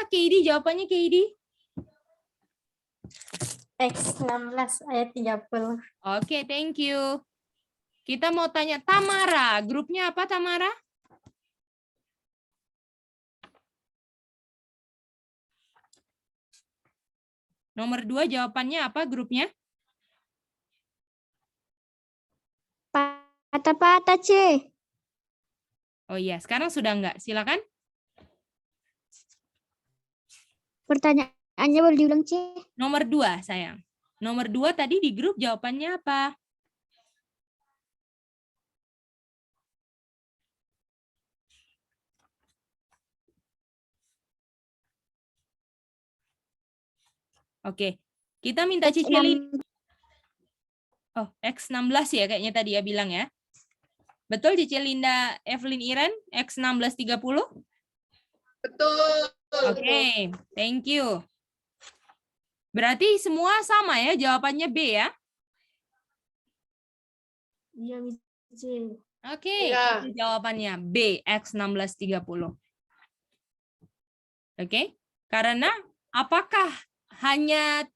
Katie jawabannya Katie? X16 ayat 30. Oke, thank you. Kita mau tanya Tamara, grupnya apa Tamara? Nomor 2 jawabannya apa grupnya? Patah-patah, C. Oh iya, sekarang sudah enggak? Silakan. Pertanyaannya boleh diulang, C? Nomor 2, sayang. Nomor 2 tadi di grup jawabannya apa? Oke, kita minta Cicilin. Oh, X16 ya kayaknya tadi ya bilang ya. Betul Cicilinda Evelyn Iren, X1630? Betul. Oke, thank you. Berarti semua sama ya, jawabannya B ya? Iya, Miss. Oke, Iya. itu jawabannya B, X1630. Oke, karena apakah hanya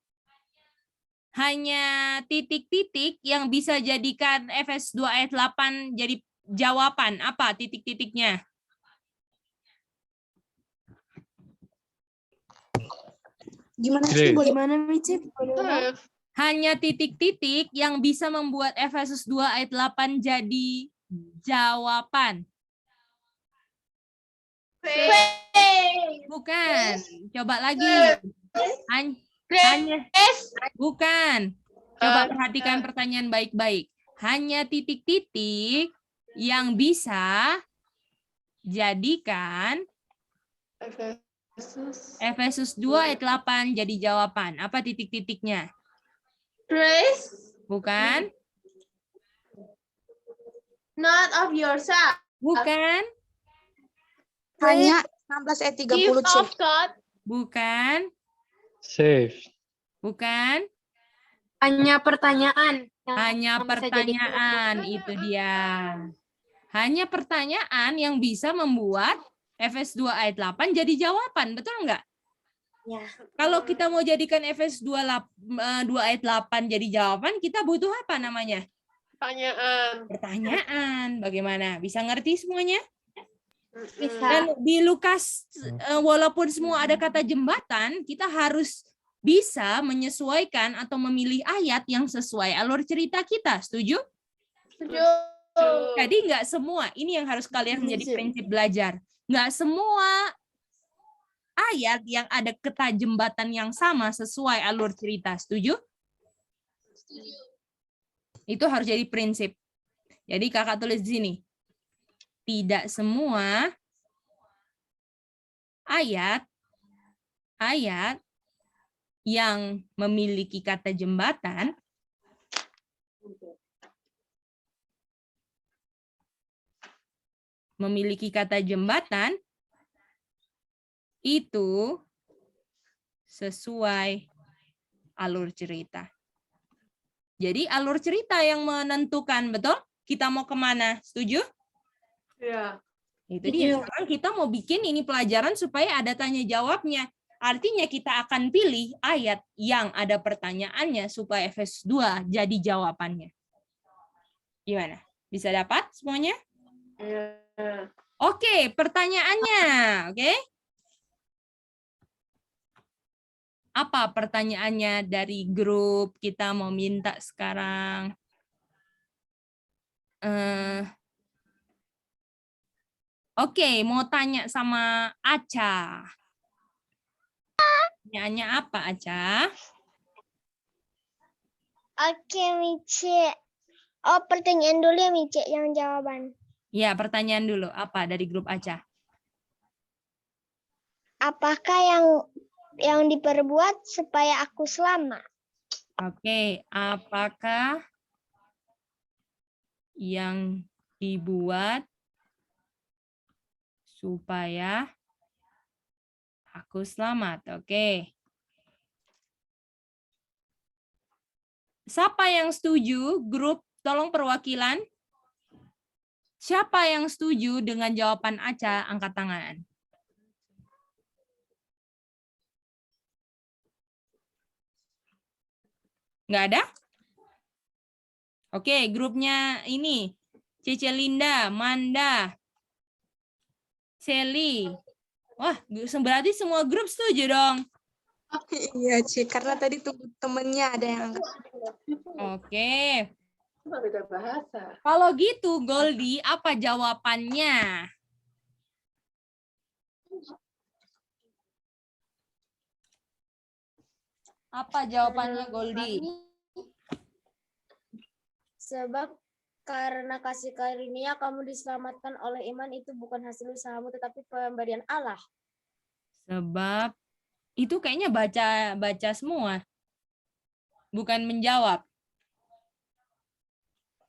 titik-titik yang bisa jadikan Efesus 2 ayat 8 jadi jawaban? Apa titik-titiknya? Gimana Grace. sih? Boleh Gimana, Miss? Boleh ulang? Hanya titik-titik yang bisa membuat Efesus 2 ayat 8 jadi jawaban. Bukan. Coba lagi. Hanya bukan. Coba perhatikan pertanyaan baik-baik. Hanya titik-titik yang bisa jadikan Efesus 2 ayat 8 jadi jawaban. Apa titik-titiknya? Grace, Bukan. not of yourself. Bukan. hanya 16 ayat 30 Gift C. of God. Bukan. Save. Bukan. Hanya pertanyaan. Hanya pertanyaan, itu dia. Hanya pertanyaan yang bisa membuat Efesus 2 ayat 8 jadi jawaban, betul enggak? Ya. Kalau kita mau jadikan Efesus 2 ayat 8 jadi jawaban, kita butuh apa namanya? Pertanyaan. Pertanyaan. Bagaimana? Bisa ngerti semuanya? Bisa. Dan di Lukas, walaupun semua ada kata jembatan, kita harus bisa menyesuaikan atau memilih ayat yang sesuai alur cerita kita. Setuju? Setuju. Jadi nggak semua, ini yang harus kalian menjadi Setuju. prinsip belajar. Nggak semua ayat yang ada kata jembatan yang sama sesuai alur cerita. Setuju? Itu harus jadi prinsip. Jadi kakak tulis di sini. Tidak semua ayat yang memiliki kata jembatan itu sesuai alur cerita. Jadi alur cerita yang menentukan, betul? Kita mau kemana? Setuju? Iya. Itu dia. Sekarang kita mau bikin ini pelajaran supaya ada tanya jawabnya. Artinya kita akan pilih ayat yang ada pertanyaannya supaya Efesus 2 jadi jawabannya. Gimana? Bisa dapat semuanya? Iya. Oke, pertanyaannya. Oke. Apa pertanyaannya dari grup? Kita mau minta sekarang. Oke, mau tanya sama Aca. Pertanyaannya apa, Aca? Oke, Mice. Oh, pertanyaan dulu ya, Mice, yang jawaban. Ya, pertanyaan dulu. Apa dari grup Aca? Apakah yang diperbuat supaya aku selamat? Oke, apakah yang dibuat supaya aku selamat? Oke. Siapa yang setuju? Grup, tolong perwakilan. Siapa yang setuju dengan jawaban Aca? Angkat tangan. Nggak ada? Oke, grupnya ini. Cece Linda, Manda, Sally. Wah, berarti semua grup setuju dong. Iya, Ci. Karena tadi tuh temennya ada yang angkat. Oke. Cuma beda bahasa. Kalau gitu, Goldie, apa jawabannya? Apa jawabannya, Goldie? Sebab karena kasih karunia kamu diselamatkan oleh iman, itu bukan hasil usahamu tetapi pemberian Allah. Sebab itu kayaknya baca semua. Bukan menjawab.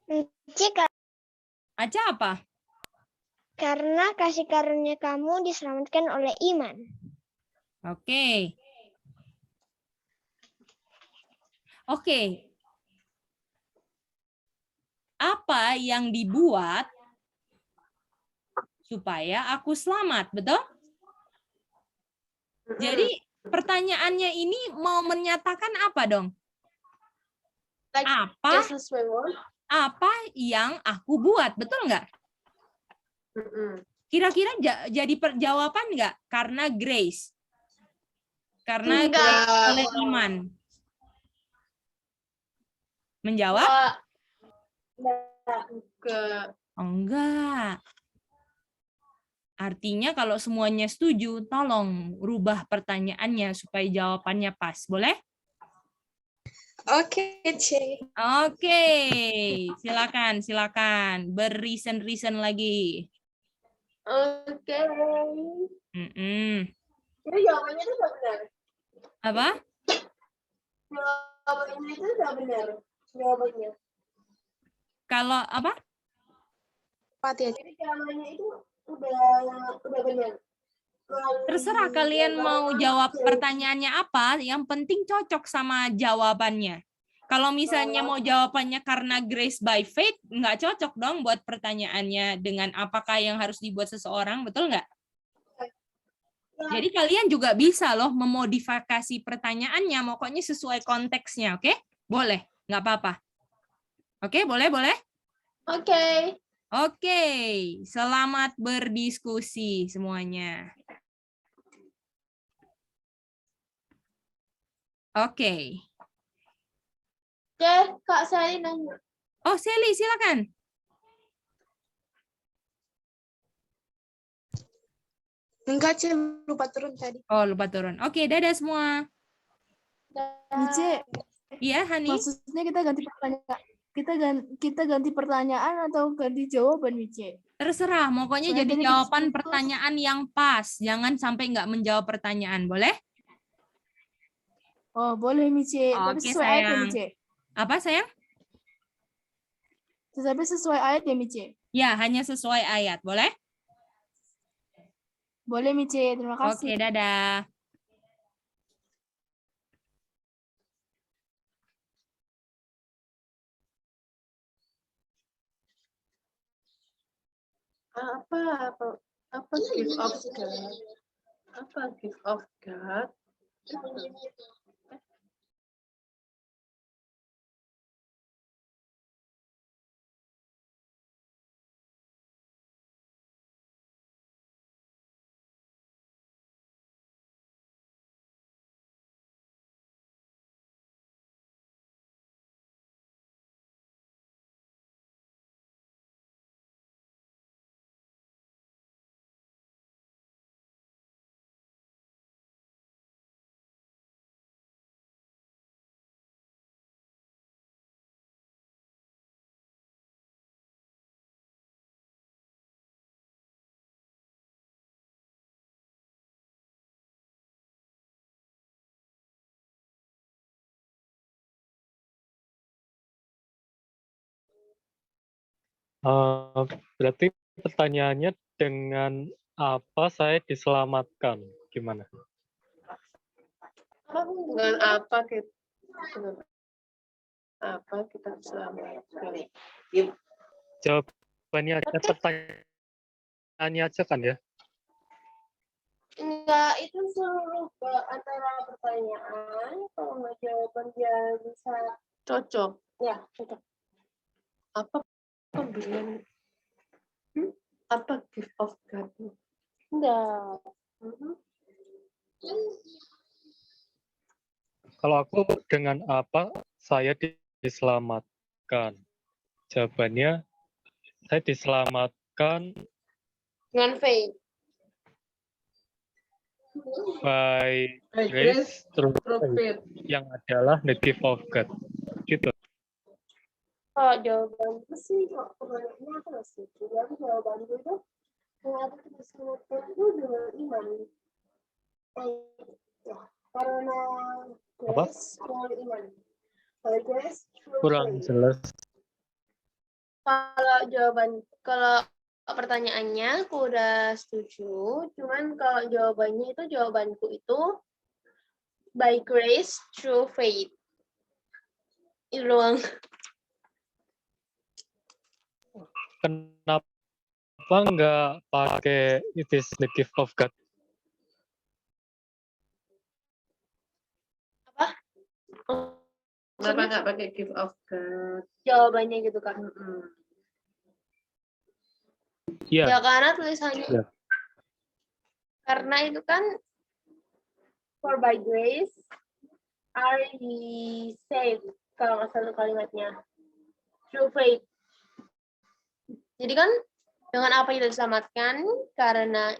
Mice, Aca apa? karena kasih karunia kamu diselamatkan oleh iman. Oke. Oke. Apa yang dibuat supaya aku selamat, betul? Jadi pertanyaannya ini mau menyatakan apa dong? Like, Apa just a swear word. apa yang aku buat, betul nggak? Kira-kira jadi jawaban nggak? Karena grace. Karena Enggak. grace oleh iman. Menjawab? Enggak. Oh, enggak. Artinya kalau semuanya setuju, tolong rubah pertanyaannya supaya jawabannya pas. Boleh? Oke, Ci. Oke. Silakan. Berreason lagi. Oke. Jadi jawabannya itu udah benar. Apa? Jawabannya itu udah benar. Jawabannya. Kalau apa? Jadi jawabannya itu udah benar. Terserah kalian mau jawab pertanyaannya apa, yang penting cocok sama jawabannya. Kalau misalnya mau jawabannya karena grace by faith, nggak cocok dong buat pertanyaannya dengan apakah yang harus dibuat seseorang, betul nggak? Jadi kalian juga bisa loh memodifikasi pertanyaannya, pokoknya sesuai konteksnya, oke? Boleh, nggak apa-apa. Oke, boleh? Oke. Oke, selamat berdiskusi semuanya. Oke. Oke, Kak Sally nanya. Oh, Sally, silakan. Enggak, Ci. Lupa turun tadi. Oh, lupa turun. Oke, dadah semua. Mice, Iya, Hani. maksudnya kita ganti pertanyaan atau ganti jawaban, Mice? Terserah, pokoknya Soalnya jadi tadi jawaban putus. pertanyaan yang pas. Jangan sampai nggak menjawab pertanyaan, boleh? Oh, boleh, Mice. Tapi Oke, sesuai ayat ya, sayang. Mice. Apa, sayang? Tapi sesuai ayat ya, Mice. Ya, hanya sesuai ayat, boleh? Boleh, Mice. Terima kasih. Oke, dadah. Apa gift of God? Apa gift of God? Berarti pertanyaannya dengan apa saya diselamatkan? Gimana? Dengan apa kita selamatkan? Jawabannya aja, pertanyaannya aja kan ya? Enggak, itu seluruh antara pertanyaan. Kalau nggak jawaban dia bisa. Cocok. Ya, cocok. Apa pemberian? Apa gift of God? Enggak. Kalau aku dengan apa saya diselamatkan? Jawabannya saya diselamatkan Dengan faith. by By grace through faith, Profit. yang adalah the gift of God. Gitu. Kalau jawabanku sih, kalau pertanyaannya aku nggak setuju. Tapi jawabanku itu, mengapa kita selamatkan itu dengan iman. Ya, karena Apa? grace melalui iman. By grace through Kurang faith. jelas. Kalau pertanyaannya aku udah setuju, cuman kalau jawabannya itu jawabanku itu by grace through faith. Itu doang. Kenapa nggak pakai it is the gift of God? Kenapa nggak pakai gift of God? Jawabannya gitu kan. Iya. Ya karena tulisannya. Iya. Karena itu kan for by grace are ye saved, kalau nggak salah kalimatnya. Through faith. Jadi kan dengan apa kita diselamatkan? Karena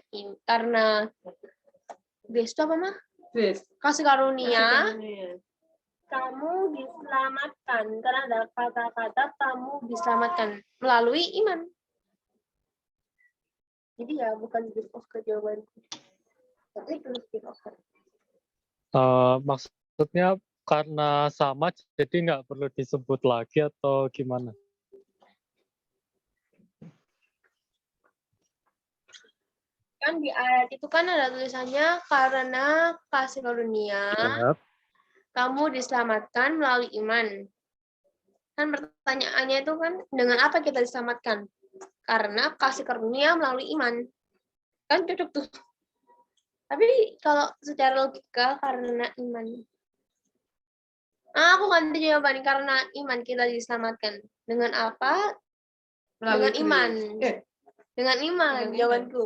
grace itu apa mah? Grace. Kasih karunia. Kasih Kamu diselamatkan karena ada kata-kata kamu diselamatkan melalui iman. Jadi ya bukan gift of God jawabanku. Tapi terus gift of God. Maksudnya karena sama jadi nggak perlu disebut lagi atau gimana? Kan di ayat itu kan ada tulisannya karena kasih karunia Yap. kamu diselamatkan melalui iman. Kan pertanyaannya itu kan dengan apa kita diselamatkan? Karena kasih karunia melalui iman. Kan cocok tuh. Tapi kalau secara logika karena iman. Aku ganti jawaban karena iman kita diselamatkan. Dengan apa? Melalui dengan iman. Dengan iman Dengan jawabanku.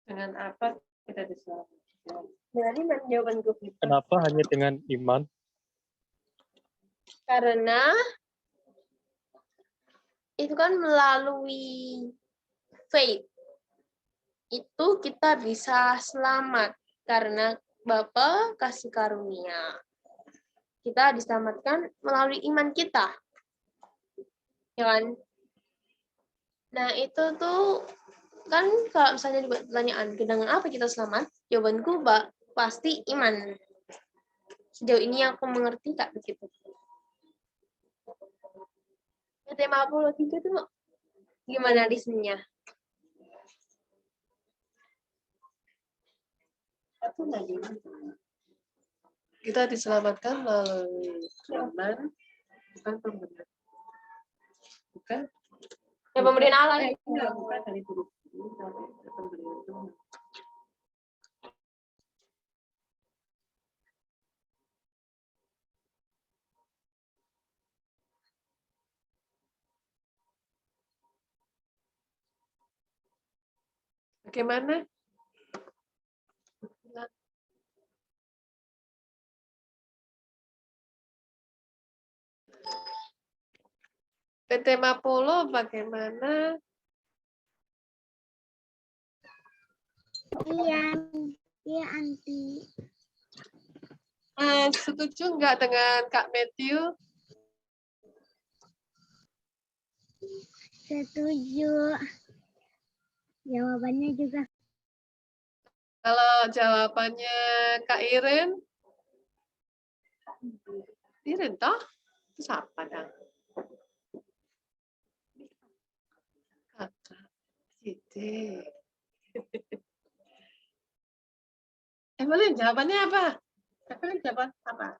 Dengan apa kita diselamatkan? Dengan iman jawabanku. Kenapa hanya dengan iman? Karena itu kan melalui faith. Itu kita bisa selamat karena Bapa kasih karunia. Kita diselamatkan melalui iman kita. Ya kan? Nah, itu tuh kan kalau misalnya dibuat pertanyaan, dengan apa kita selamat? Jawabanku pasti iman. Sejauh ini aku mengerti Kak begitu. Tema 53 itu gimana listennya? Kita diselamatkan melalui iman Bukan pemberian. Bukan. Ya, pemberian Allah. Enggak, bukan dari huruf ini, tapi pemberian Tuhan. Bagaimana? PT Mapolo bagaimana? Iya, iya anti. Setuju nggak dengan Kak Matthew? Setuju. Jawabannya juga Kalau jawabannya Kak Iren? Iren toh? Itu siapa dong? Kakak. Siti. Evelyn, jawabannya apa? Evelyn jawaban apa?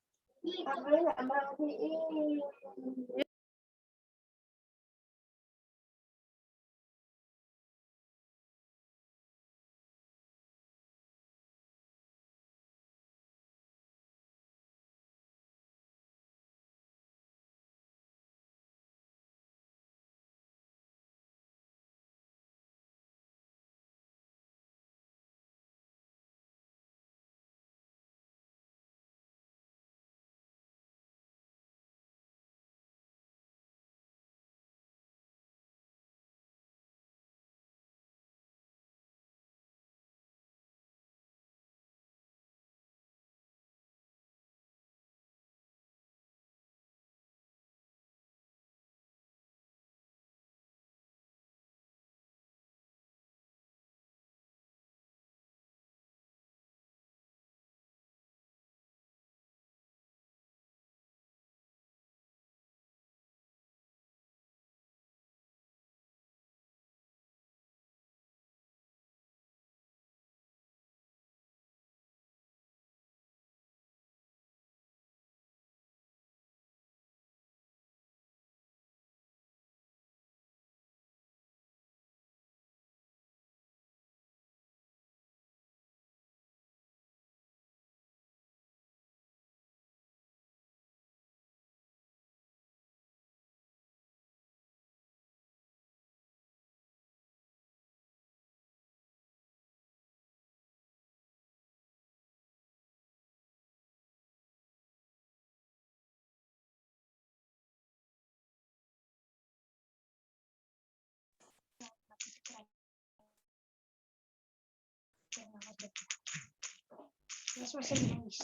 masih menangis.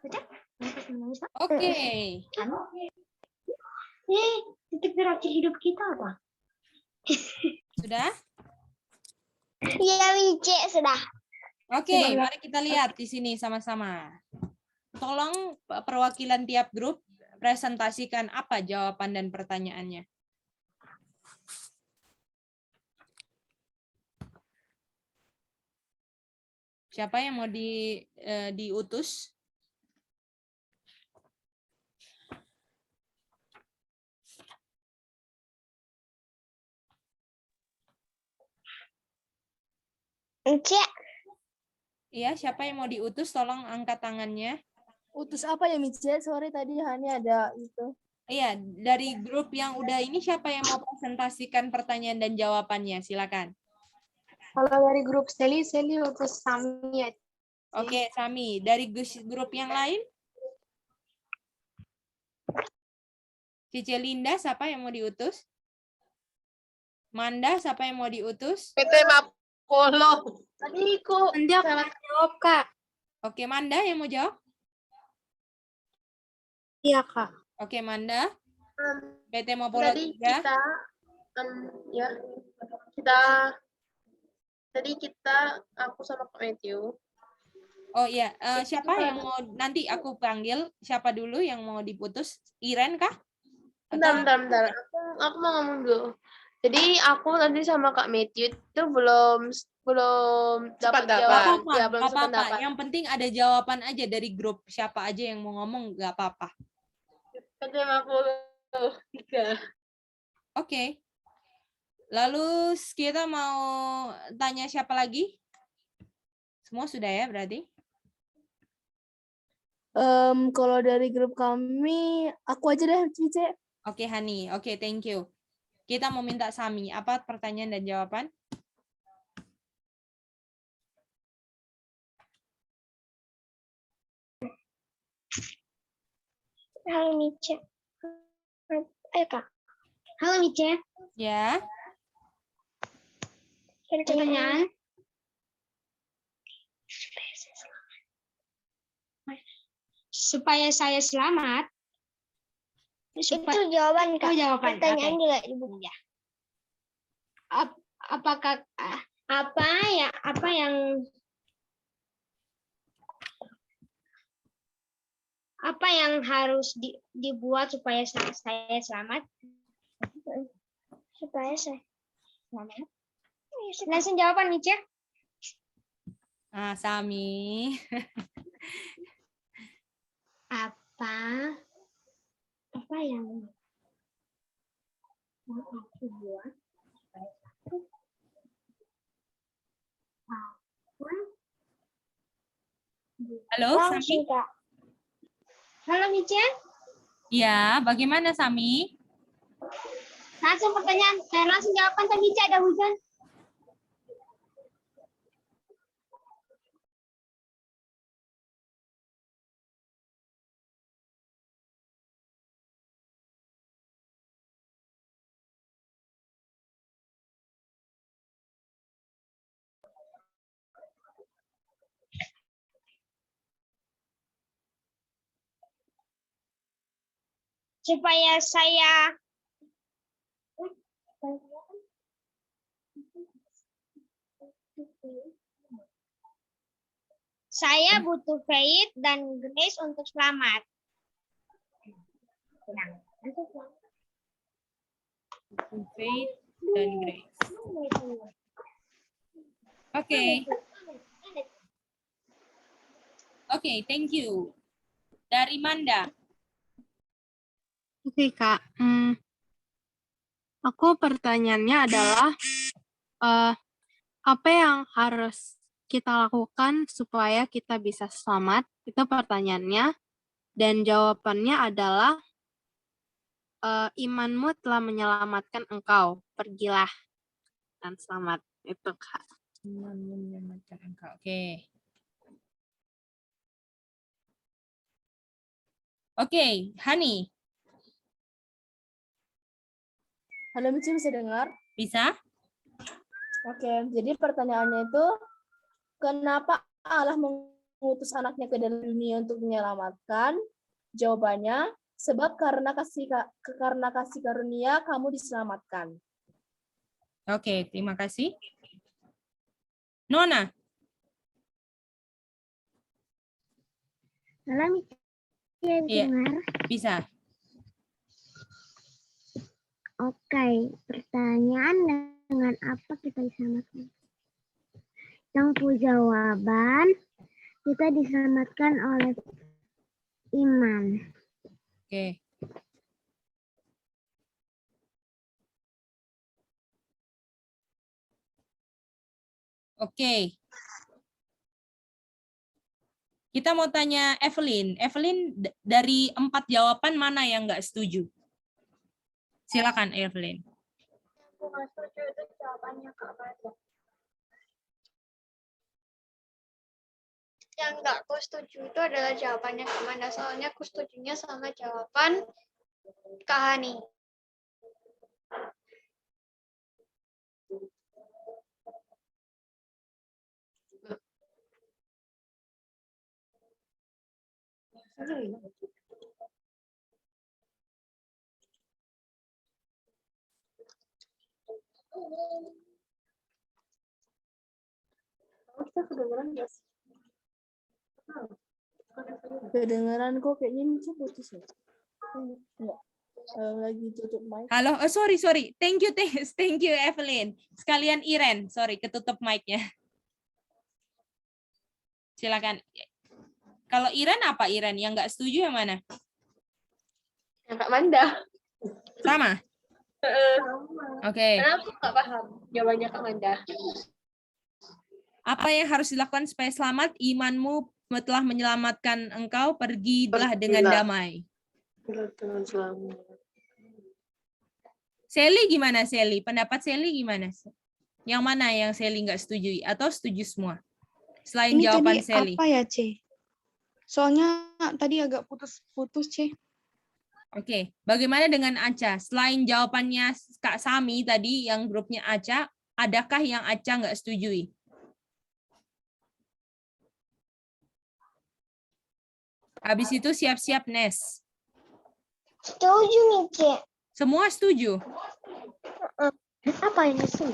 Betul? Masih menangis, Pak? Oke. Titik terakhir hidup kita apa? Sudah? Iya, Wice, sudah. Oke, mari kita lihat di sini sama-sama. Tolong perwakilan tiap grup presentasikan apa jawaban dan pertanyaannya. Siapa yang mau diutus? Wice. Iya, siapa yang mau diutus? Tolong angkat tangannya. Utus apa ya, Mice? Sorry tadi hanya ada itu. Iya, dari grup yang udah ini siapa yang mau presentasikan pertanyaan dan jawabannya? Silakan. Kalau dari grup Sally utus Sami ya. Oke, Sami. Dari grup yang lain? Cici Linda, siapa yang mau diutus? Manda, siapa yang mau diutus? PT Mapolo. Tadi kok Nanti aku jawab, Kak. Oke, Manda yang mau jawab? Iya, Kak. Oke, Manda. PT Mapolo tadi 3. kita aku sama Kak Matthew. Oh iya, siapa yang mau nanti aku panggil? Siapa dulu yang mau diputus? Iren kah? Bentar. Aku mau ngomong dulu. Jadi aku tadi sama Kak Matthew itu belum dapat jawaban. Ya, belum Apa-apa. sependapat. Yang penting ada jawaban aja dari grup. Siapa aja yang mau ngomong, nggak apa-apa. 53. Oke. Lalu kita mau tanya siapa lagi? Semua sudah ya berarti? Kalau dari grup kami, aku aja deh, Cice. Oke, Hani. Oke, thank you. Kita mau minta Sami. Apa pertanyaan dan jawaban? Halo Mice. Ayo Kak. Halo Mice. Ya. Pertanyaan. Supaya saya selamat. Itu jawaban Kak. Oh, jawaban. Pertanyaan juga Ibu. Ya. Apakah apa yang harus dibuat supaya saya selamat? Supaya saya selamat. Langsung jawaban Mice. Ah, Sami. Apa yang mau aku buat supaya Halo, Sami. Halo Mice. Ya, bagaimana Sami? Langsung pertanyaan, langsung jawaban tadi Mice, ada hujan. Supaya saya butuh faith dan grace untuk selamat. Faith dan grace. Oke. Oke, thank you. Dari Manda. Oke, Kak. Aku pertanyaannya adalah apa yang harus kita lakukan supaya kita bisa selamat? Itu pertanyaannya. Dan jawabannya adalah imanmu telah menyelamatkan engkau. Pergilah dan selamat. Itu, Kak. Imanmu menyelamatkan engkau. Oke. Oke, Hani. Halo Mici, bisa dengar? Bisa? Oke, jadi pertanyaannya itu, kenapa Allah mengutus anaknya ke dalam dunia untuk menyelamatkan? Jawabannya, sebab karena kasih karunia kamu diselamatkan. Oke, terima kasih. Nona. Halo Mice, Iya, dengar? bisa. Oke, pertanyaan dengan apa kita diselamatkan? Yang jawaban, kita diselamatkan oleh iman. Oke. Oke. Kita mau tanya Evelyn. Evelyn, dari 4 jawaban mana yang nggak setuju? Silakan, Evelyn. Aku nggak setuju itu jawabannya Kak Baja. Yang nggak aku setuju itu adalah jawabannya Kak Manda. Soalnya aku setujunya sama jawaban Kak Hani. Kita kedengeran nggak sih? Kedengeran kok kayaknya Mici putus ya? Enggak. Lagi tutup mic. Halo, sorry. Thank you Evelyn. Sekalian Iren, sorry, ketutup mic-nya. Silakan. Kalau Iren apa Iren? Yang nggak setuju yang mana? Yang Kak Manda. Sama? Oke. Karena aku nggak paham jawabannya Kak Manda. Apa yang harus dilakukan supaya selamat? Imanmu telah menyelamatkan engkau, pergilah dengan damai. Sally gimana, Sally? Pendapat Sally gimana? Yang mana yang Sally nggak setuju atau setuju semua? Selain Ini jawaban tadi Sally. apa ya, C? Soalnya tadi agak putus-putus, C. Oke, bagaimana dengan Aca? Selain jawabannya Kak Sami tadi yang grupnya Aca, adakah yang Aca nggak setujui? Habis itu siap-siap Nes. Setuju nih, Cek. Semua setuju? Apa ini sih?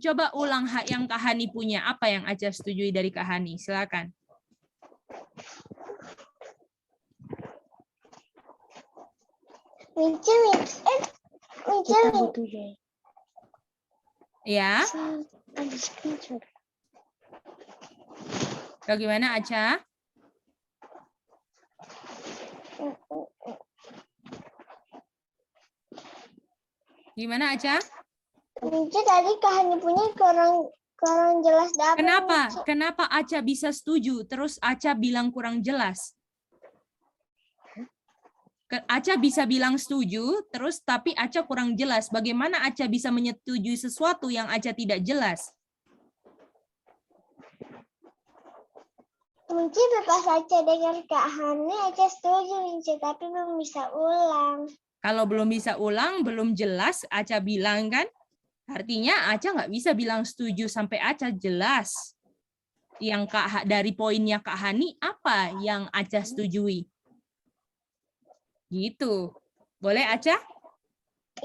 Coba ulang hak yang Kak Hani punya. Apa yang Aca setujui dari Kak Hani? Silakan. Ya. Bagaimana Aca? Gimana Aca? Mici tadi Kak Hani punya kurang jelas dapat. Kenapa Aca bisa setuju terus Aca bilang kurang jelas? Aca bisa bilang setuju terus tapi Aca kurang jelas. Bagaimana Aca bisa menyetujui sesuatu yang Aca tidak jelas? Mici pas Aca dengar Kak Hani, Aca setuju Mici, tapi belum bisa ulang. Kalau belum bisa ulang, belum jelas, Aca bilang kan? Artinya Aca nggak bisa bilang setuju sampai Aca jelas. Yang dari poinnya Kak Hani, apa yang Aca setujui? Gitu. Boleh Aca?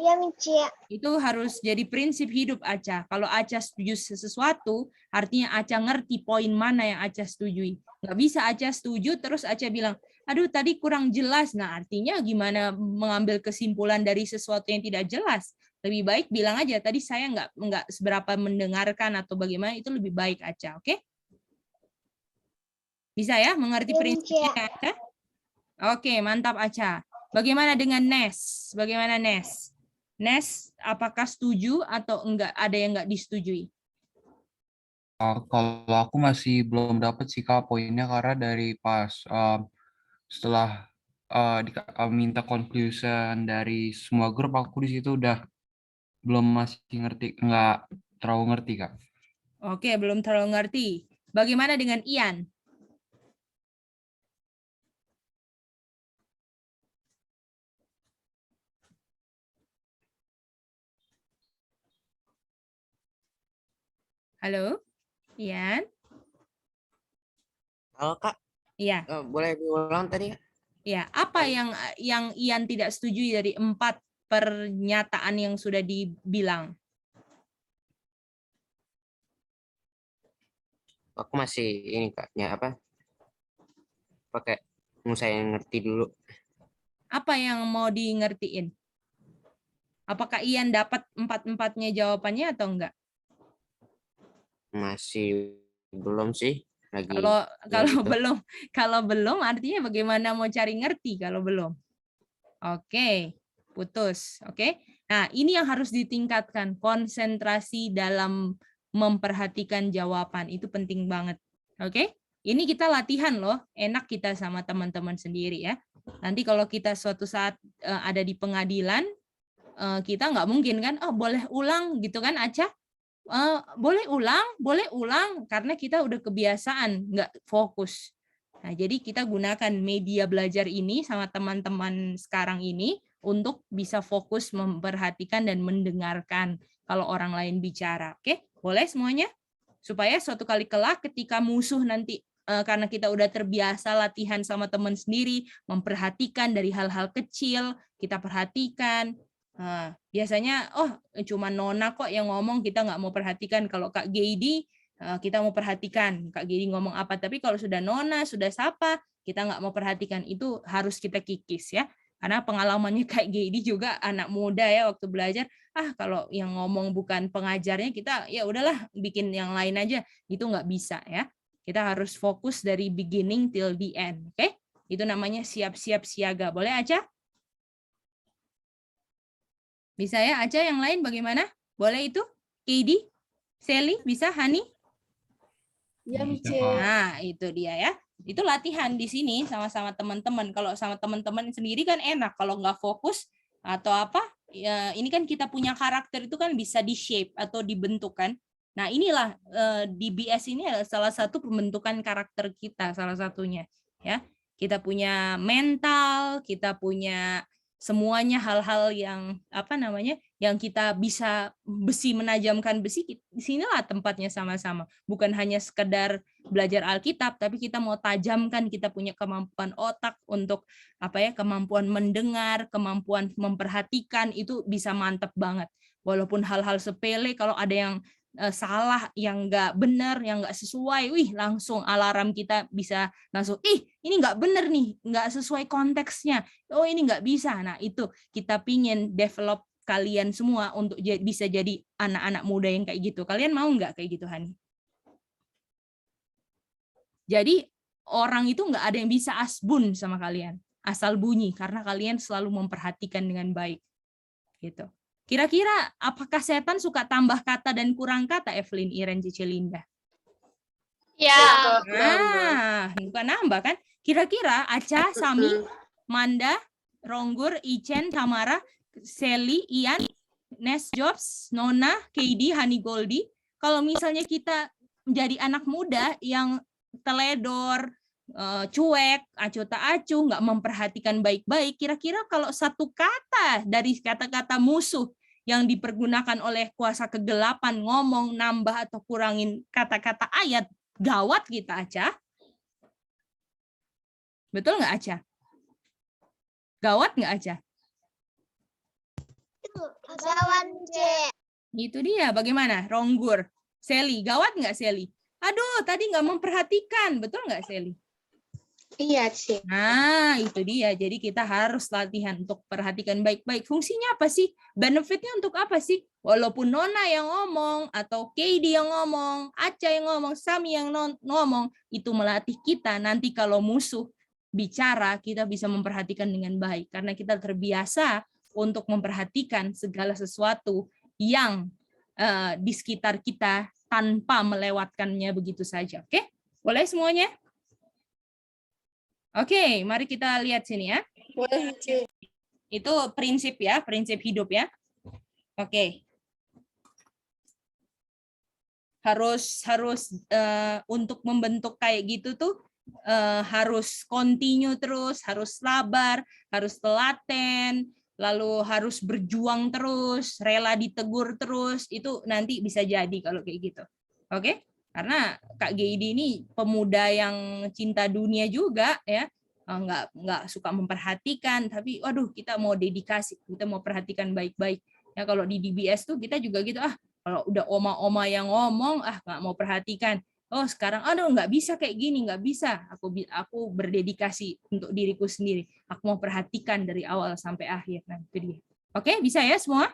Iya, Mici. Itu harus jadi prinsip hidup Aca. Kalau Aca setuju sesuatu, artinya Aca ngerti poin mana yang Aca setujui. Nggak bisa Aca setuju, terus Aca bilang, aduh tadi kurang jelas. Nah artinya gimana mengambil kesimpulan dari sesuatu yang tidak jelas? Lebih baik bilang aja, tadi saya nggak seberapa mendengarkan atau bagaimana, itu lebih baik Aca, oke? Bisa ya mengerti prinsipnya Aca? Oke, mantap Aca. Bagaimana dengan Nes? Bagaimana Nes? Nes, apakah setuju atau enggak? Ada yang enggak disetujui? Kalau aku masih belum dapat sih Kak poinnya, karena dari pas setelah minta conclusion dari semua grup, aku di situ udah masih ngerti, nggak terlalu ngerti Kak. Oke, belum terlalu ngerti. Bagaimana dengan Ian? Halo, Ian? Halo Kak. Iya. Boleh diulang tadi? Ya, apa yang Ian tidak setujui dari 4 pernyataan yang sudah dibilang? Aku masih ini Kak, ya apa? Pakai saya ngerti dulu. Apa yang mau di ngertiin? Apakah Ian dapat 4-4-nya jawabannya atau enggak? Masih belum sih. Lagi. Kalau belum artinya bagaimana mau cari ngerti kalau belum? Oke, putus. Oke. Nah, ini yang harus ditingkatkan, konsentrasi dalam memperhatikan jawaban, itu penting banget. Oke? Ini kita latihan loh, enak kita sama teman-teman sendiri ya. Nanti kalau kita suatu saat ada di pengadilan, kita nggak mungkin kan, oh boleh ulang gitu kan Aca? Boleh ulang karena kita udah kebiasaan nggak fokus. Nah, jadi kita gunakan media belajar ini sama teman-teman sekarang ini untuk bisa fokus memperhatikan dan mendengarkan kalau orang lain bicara. Oke, boleh semuanya? Supaya suatu kali kelak ketika musuh nanti, karena kita udah terbiasa latihan sama teman sendiri, memperhatikan dari hal-hal kecil, kita perhatikan. Nah, biasanya, oh cuma Nona kok yang ngomong, kita nggak mau perhatikan. Kalau Kak Geidi, kita mau perhatikan Kak Geidi ngomong apa. Tapi kalau sudah Nona, sudah Sapa, kita nggak mau perhatikan. Itu harus kita kikis ya. Karena pengalamannya Kak Geidi juga anak muda ya waktu belajar. Kalau yang ngomong bukan pengajarnya, kita ya udahlah bikin yang lain aja. Itu nggak bisa ya. Kita harus fokus dari beginning till the end. Oke? Itu namanya siap-siap siaga. Boleh Aca? Bisa ya Aca, yang lain bagaimana? Boleh itu? Katie? Sally? Bisa? Hani? Ya, Bisa, Mice. Kak. Nah, itu dia ya. Itu latihan di sini sama-sama teman-teman. Kalau sama teman-teman sendiri kan enak. Kalau nggak fokus atau apa, ya ini kan kita punya karakter itu kan bisa di-shape atau dibentuk kan. Nah, inilah DBS ini adalah salah satu pembentukan karakter kita, salah satunya. Ya, kita punya mental, kita punya semuanya hal-hal yang apa namanya, yang kita bisa besi, menajamkan besi. Di sinilah tempatnya sama-sama. Bukan hanya sekedar belajar Alkitab, tapi kita mau tajamkan, kita punya kemampuan otak untuk apa ya, kemampuan mendengar, kemampuan memperhatikan, itu bisa mantap banget. Walaupun hal-hal sepele, kalau ada yang salah, yang nggak benar, yang nggak sesuai, wih langsung alarm kita bisa langsung, ini nggak benar nih, nggak sesuai konteksnya, oh ini nggak bisa. Nah itu kita pingin develop kalian semua untuk bisa jadi anak-anak muda yang kayak gitu. Kalian mau nggak kayak gitu, Hani? Jadi orang itu nggak ada yang bisa asbun sama kalian, asal bunyi, karena kalian selalu memperhatikan dengan baik. Gitu. Kira-kira apakah setan suka tambah kata dan kurang kata, Evelyn, Iren, Cici, Linda? Ya. Nah, bukan nambah kan? Kira-kira Aca, Sami, Manda, Ronggur, Ichen, Tamara, Sally, Ian, Nes Jobs, Nona, Katie, Hani Goldie, kalau misalnya kita menjadi anak muda yang teledor, cuek, acuh tak acuh, nggak memperhatikan baik-baik, kira-kira kalau satu kata dari kata-kata musuh yang dipergunakan oleh kuasa kegelapan ngomong, nambah atau kurangin kata-kata ayat, gawat kita, Aca. Betul nggak, Aca? Gawat nggak, Aca? Gawat, Ce. Itu dia, bagaimana? Ronggur. Sally, gawat nggak, Sally? Aduh, tadi nggak memperhatikan. Betul nggak, Sally? Iya, Ci. Nah, itu dia. Jadi kita harus latihan untuk perhatikan baik-baik. Fungsinya apa sih? Benefitnya untuk apa sih? Walaupun Nona yang ngomong, atau Katie yang ngomong, Aca yang ngomong, Sami yang ngomong, itu melatih kita. Nanti kalau musuh bicara, kita bisa memperhatikan dengan baik. Karena kita terbiasa untuk memperhatikan segala sesuatu yang di sekitar kita tanpa melewatkannya begitu saja. Oke? Boleh semuanya? Oke, mari kita lihat sini ya. Boleh, Ci. Itu prinsip ya, prinsip hidup ya. Oke. Harus untuk membentuk kayak gitu tuh harus continue terus, harus sabar, harus telaten, lalu harus berjuang terus, rela ditegur terus, itu nanti bisa jadi kalau kayak gitu. Oke? Karena Kak Geidi ini pemuda yang cinta dunia juga ya, nggak suka memperhatikan, tapi waduh kita mau dedikasi, kita mau perhatikan baik-baik. Ya kalau di DBS tuh kita juga gitu, kalau udah oma-oma yang ngomong, nggak mau perhatikan. Oh sekarang, aduh nggak bisa kayak gini, nggak bisa. Aku berdedikasi untuk diriku sendiri. Aku mau perhatikan dari awal sampai akhir. Nah itu dia. Oke, bisa ya semua?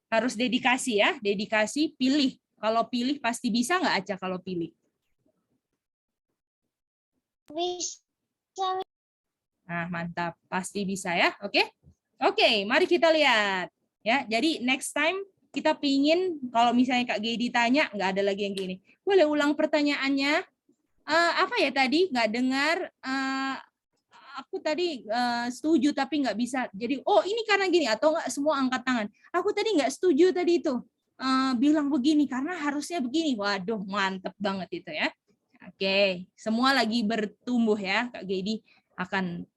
Harus dedikasi ya, dedikasi, pilih. Kalau pilih pasti bisa nggak Aca kalau pilih? Bisa. Nah mantap, pasti bisa ya. Oke, oke, mari kita lihat. Ya, jadi next time kita pingin kalau misalnya Kak Geidi tanya, nggak ada lagi yang gini. Boleh ulang pertanyaannya? Apa ya tadi? Nggak dengar. Aku tadi setuju tapi nggak bisa. Jadi, oh ini karena gini, atau nggak semua angkat tangan. Aku tadi nggak setuju tadi itu. Bilang begini, karena harusnya begini. Waduh, mantep banget itu ya. Oke, semua lagi bertumbuh ya. Kak Geidi akan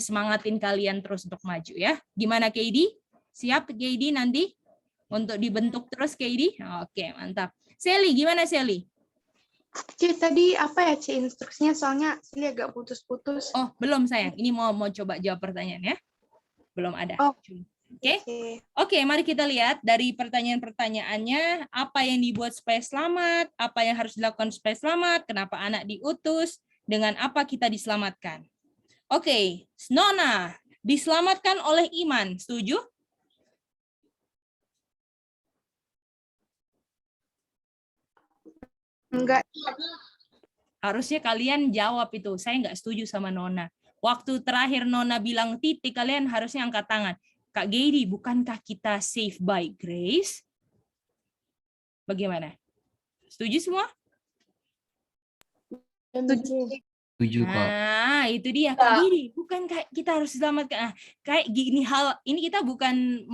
semangatin kalian terus untuk maju ya. Gimana Keidi? Siap Keidi nanti untuk dibentuk terus Keidi? Oke, mantap. Sally, gimana Sally? Ci, tadi apa ya Ci instruksinya? Soalnya Sally agak putus-putus. Oh, belum sayang. Ini mau coba jawab pertanyaan ya. Belum ada. Oh. Oke. Oke, mari kita lihat dari pertanyaan-pertanyaannya, apa yang dibuat supaya selamat, apa yang harus dilakukan supaya selamat, kenapa anak diutus, dengan apa kita diselamatkan. Oke, Nona, diselamatkan oleh iman, setuju? Enggak. Harusnya kalian jawab itu. Saya nggak setuju sama Nona. Waktu terakhir Nona bilang titik, kalian harusnya angkat tangan. Kak Geidi, bukankah kita saved by grace? Bagaimana? Setuju semua? Setuju, Kak. Nah, itu dia. Kak Geidi, bukankah kita harus diselamatkan? Nah, kayak gini hal ini kita bukan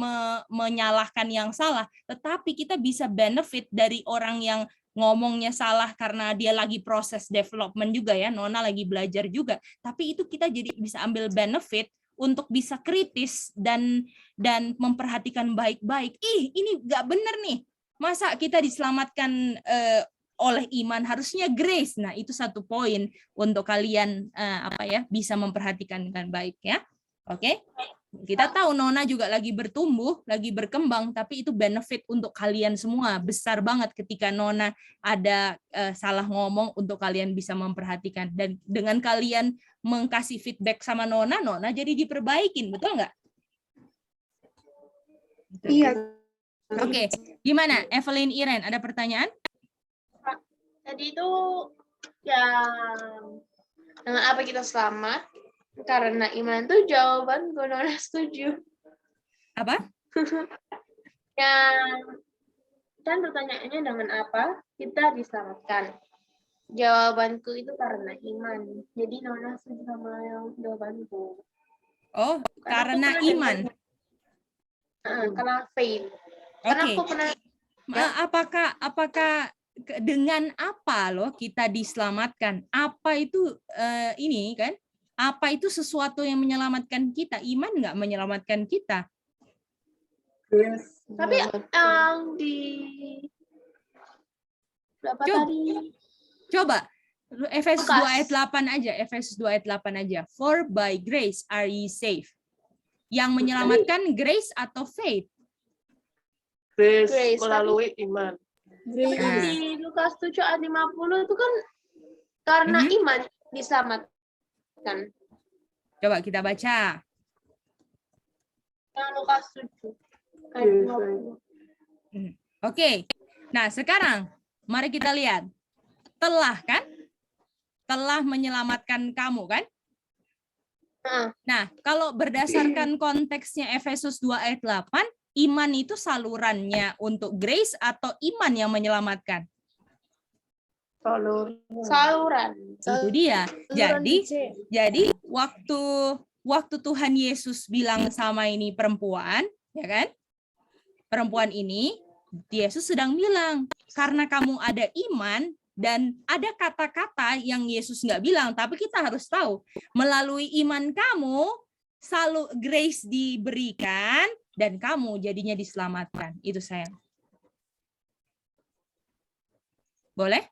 menyalahkan yang salah, tetapi kita bisa benefit dari orang yang ngomongnya salah karena dia lagi proses development juga ya, Nona lagi belajar juga. Tapi itu kita jadi bisa ambil benefit untuk bisa kritis dan memperhatikan baik-baik. Ini nggak bener nih. Masa kita diselamatkan oleh iman, harusnya grace. Nah, itu satu poin untuk kalian bisa memperhatikan dengan baik ya. Oke. Kita tahu Nona juga lagi bertumbuh, lagi berkembang, tapi itu benefit untuk kalian semua. Besar banget ketika Nona ada salah ngomong untuk kalian bisa memperhatikan. Dan dengan kalian mengkasih feedback sama Nona, Nona jadi diperbaikin, betul nggak? Iya. Oke, gimana Evelyn Iren, ada pertanyaan? Tadi itu yang dengan apa kita selamat? Karena iman tuh jawaban gue Nona setuju. Apa? Yang kan pertanyaannya dengan apa kita diselamatkan? Jawabanku itu karena iman. Jadi Nona setuju sama yang jawabanku. Oh, karena iman. Karena faith. Karena aku pernah. Apakah dengan apa loh kita diselamatkan? Apa itu ini kan? Apa itu sesuatu yang menyelamatkan kita? Iman nggak menyelamatkan kita? Yes. Tapi yang di berapa tadi? Coba Efesus 2 ayat 8 aja. Efesus 2 ayat 8 aja. For by grace are ye saved. Yang menyelamatkan grace atau faith? Grace melalui iman. Di Lukas 7 ayat 50 itu kan karena iman diselamatkan. Coba kita baca. Yang Lukas 7 ayat 50. Oke. Nah, sekarang mari kita lihat. Telah kan? Telah menyelamatkan kamu kan? Nah, kalau berdasarkan konteksnya Efesus 2 ayat 8, iman itu salurannya untuk grace atau iman yang menyelamatkan? Saluran. Itu dia. Jadi waktu Tuhan Yesus bilang sama ini perempuan, ya kan? Perempuan ini, Yesus sedang bilang, karena kamu ada iman, dan ada kata-kata yang Yesus nggak bilang, tapi kita harus tahu, melalui iman kamu, grace diberikan, dan kamu jadinya diselamatkan. Itu sayang. Boleh?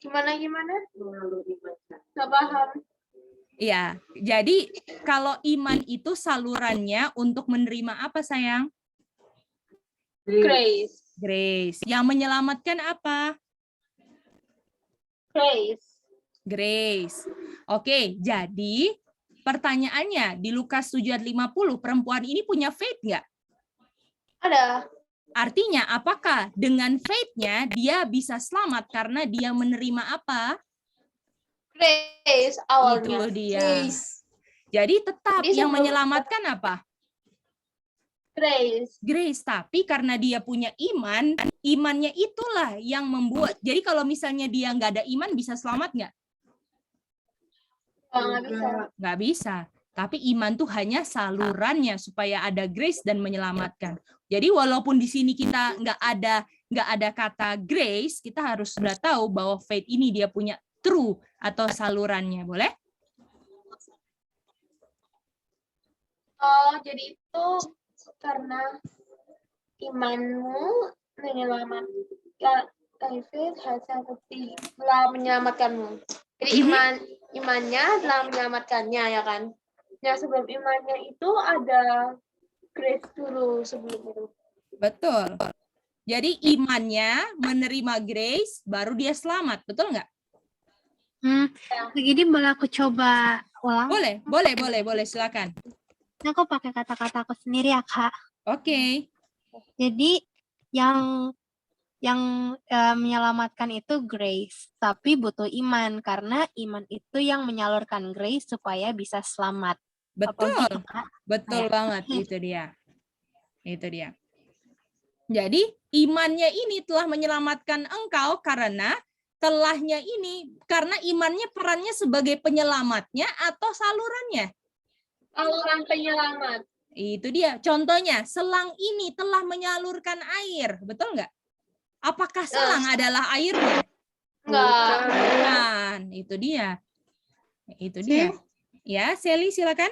Gimana? Nggak paham. Iya, jadi kalau iman itu salurannya untuk menerima apa sayang? Grace. Yang menyelamatkan apa? Grace. Oke, jadi pertanyaannya di Lukas 7 ayat 50, perempuan ini punya faith nggak? Ada. Artinya apakah dengan faith-nya dia bisa selamat karena dia menerima apa? Grace awalnya. Itu dia. Jadi tetap yang menyelamatkan apa? Grace, tapi karena dia punya iman, imannya itulah yang membuat. Jadi kalau misalnya dia nggak ada iman, bisa selamat nggak? Nggak bisa. Tapi iman tuh hanya salurannya supaya ada grace dan menyelamatkan. Jadi walaupun di sini kita nggak ada kata grace, kita harus sudah tahu bahwa faith ini dia punya true atau salurannya, boleh? Oh, jadi itu karena imanmu menyelamatkan, faith telah menyelamatkanmu. Jadi imannya telah menyelamatkannya, ya kan? Ya, sebelum imannya itu ada grace dulu sebelum itu. Betul. Jadi imannya menerima grace, baru dia selamat, betul nggak? Jadi boleh aku coba ulang? Boleh, silakan. Aku pakai kata-kata aku sendiri ya, Kak. Oke. Jadi yang Yang menyelamatkan itu grace, tapi butuh iman karena iman itu yang menyalurkan grace supaya bisa selamat. Betul, Apa gitu, Kak? betul Ya. banget, itu dia. Itu dia. Jadi imannya ini telah menyelamatkan engkau karena telahnya ini, karena imannya perannya sebagai penyelamatnya atau salurannya. Saluran penyelamat. Itu dia. Contohnya, selang ini telah menyalurkan air. Betul nggak? Apakah selang adalah airnya? Enggak. Bukan. Itu dia. Itu dia. Ya, Sally silakan.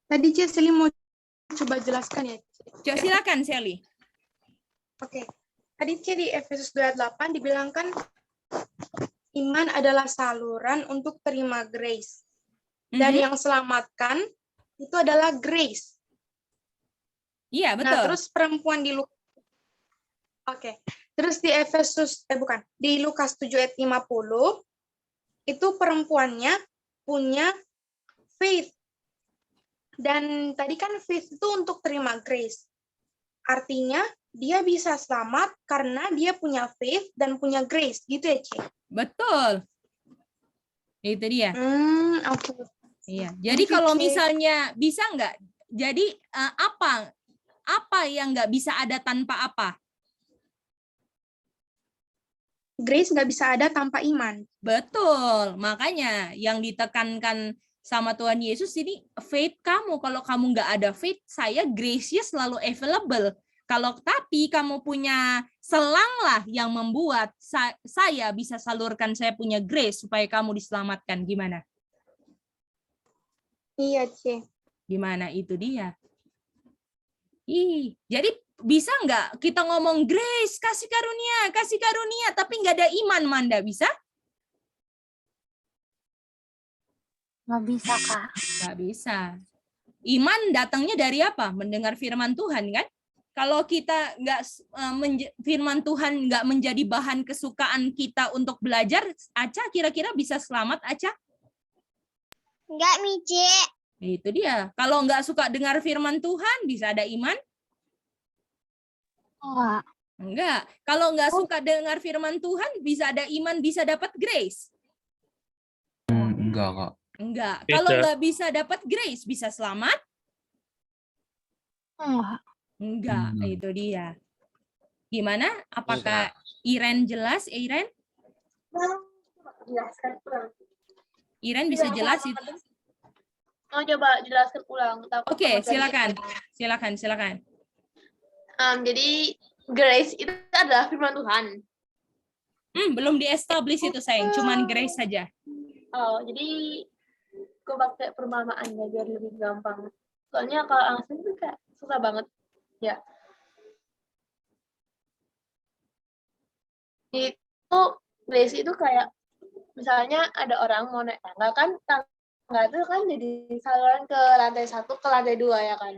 Tadi Sally mau coba jelaskan ya. Coba silakan Sally. Oke. Tadi di Efesus 2 ayat 8 dibilangkan iman adalah saluran untuk terima grace. Dan yang selamatkan itu adalah grace. Iya, betul. Nah, terus perempuan di Lukas. Oke. Terus di di Lukas 7 ayat 50 itu perempuannya punya faith. Dan tadi kan faith itu untuk terima grace. Artinya dia bisa selamat karena dia punya faith dan punya grace, gitu ya, Ci? Betul. Itu dia. Oke. Iya. Jadi kalau misalnya bisa nggak? Jadi apa yang nggak bisa ada tanpa apa? Grace nggak bisa ada tanpa iman. Betul. Makanya yang ditekankan sama Tuhan Yesus ini faith kamu. Kalau kamu nggak ada faith, saya grace-nya selalu available. Kalau tapi kamu punya selang lah yang membuat saya bisa salurkan saya punya grace supaya kamu diselamatkan. Gimana? Iya, Ci. Gimana itu dia? Jadi bisa nggak kita ngomong grace, kasih karunia, tapi nggak ada iman, Manda, bisa? Nggak bisa, Kak. Nggak bisa. Iman datangnya dari apa? Mendengar firman Tuhan, kan? Kalau kita nggak firman Tuhan nggak menjadi bahan kesukaan kita untuk belajar, Aca kira-kira bisa selamat, Aca? Enggak, Mici. Itu dia. Kalau nggak suka dengar firman Tuhan, bisa ada iman? Enggak. Enggak. Kalau nggak suka dengar firman Tuhan, bisa ada iman, bisa dapat grace? Enggak, Kak. Enggak. Kalau nggak bisa dapat grace, bisa selamat? Enggak. Enggak, itu dia. Gimana? Apakah Iren jelas, Iren? Jelaskan ulang. Iren bisa jelas itu? Oh, coba jelaskan ulang. Oke, silakan. Silakan. Jadi grace itu adalah firman Tuhan. Belum di-establish itu, sayang. Cuman grace saja. Oh, jadi gue pakai perumpamaannya biar lebih gampang. Soalnya kalau langsung itu kayak susah banget. Ya. Itu grace itu kayak misalnya ada orang mau naik tangga kan, tangga itu kan jadi saluran ke lantai 1 ke lantai 2 ya kan.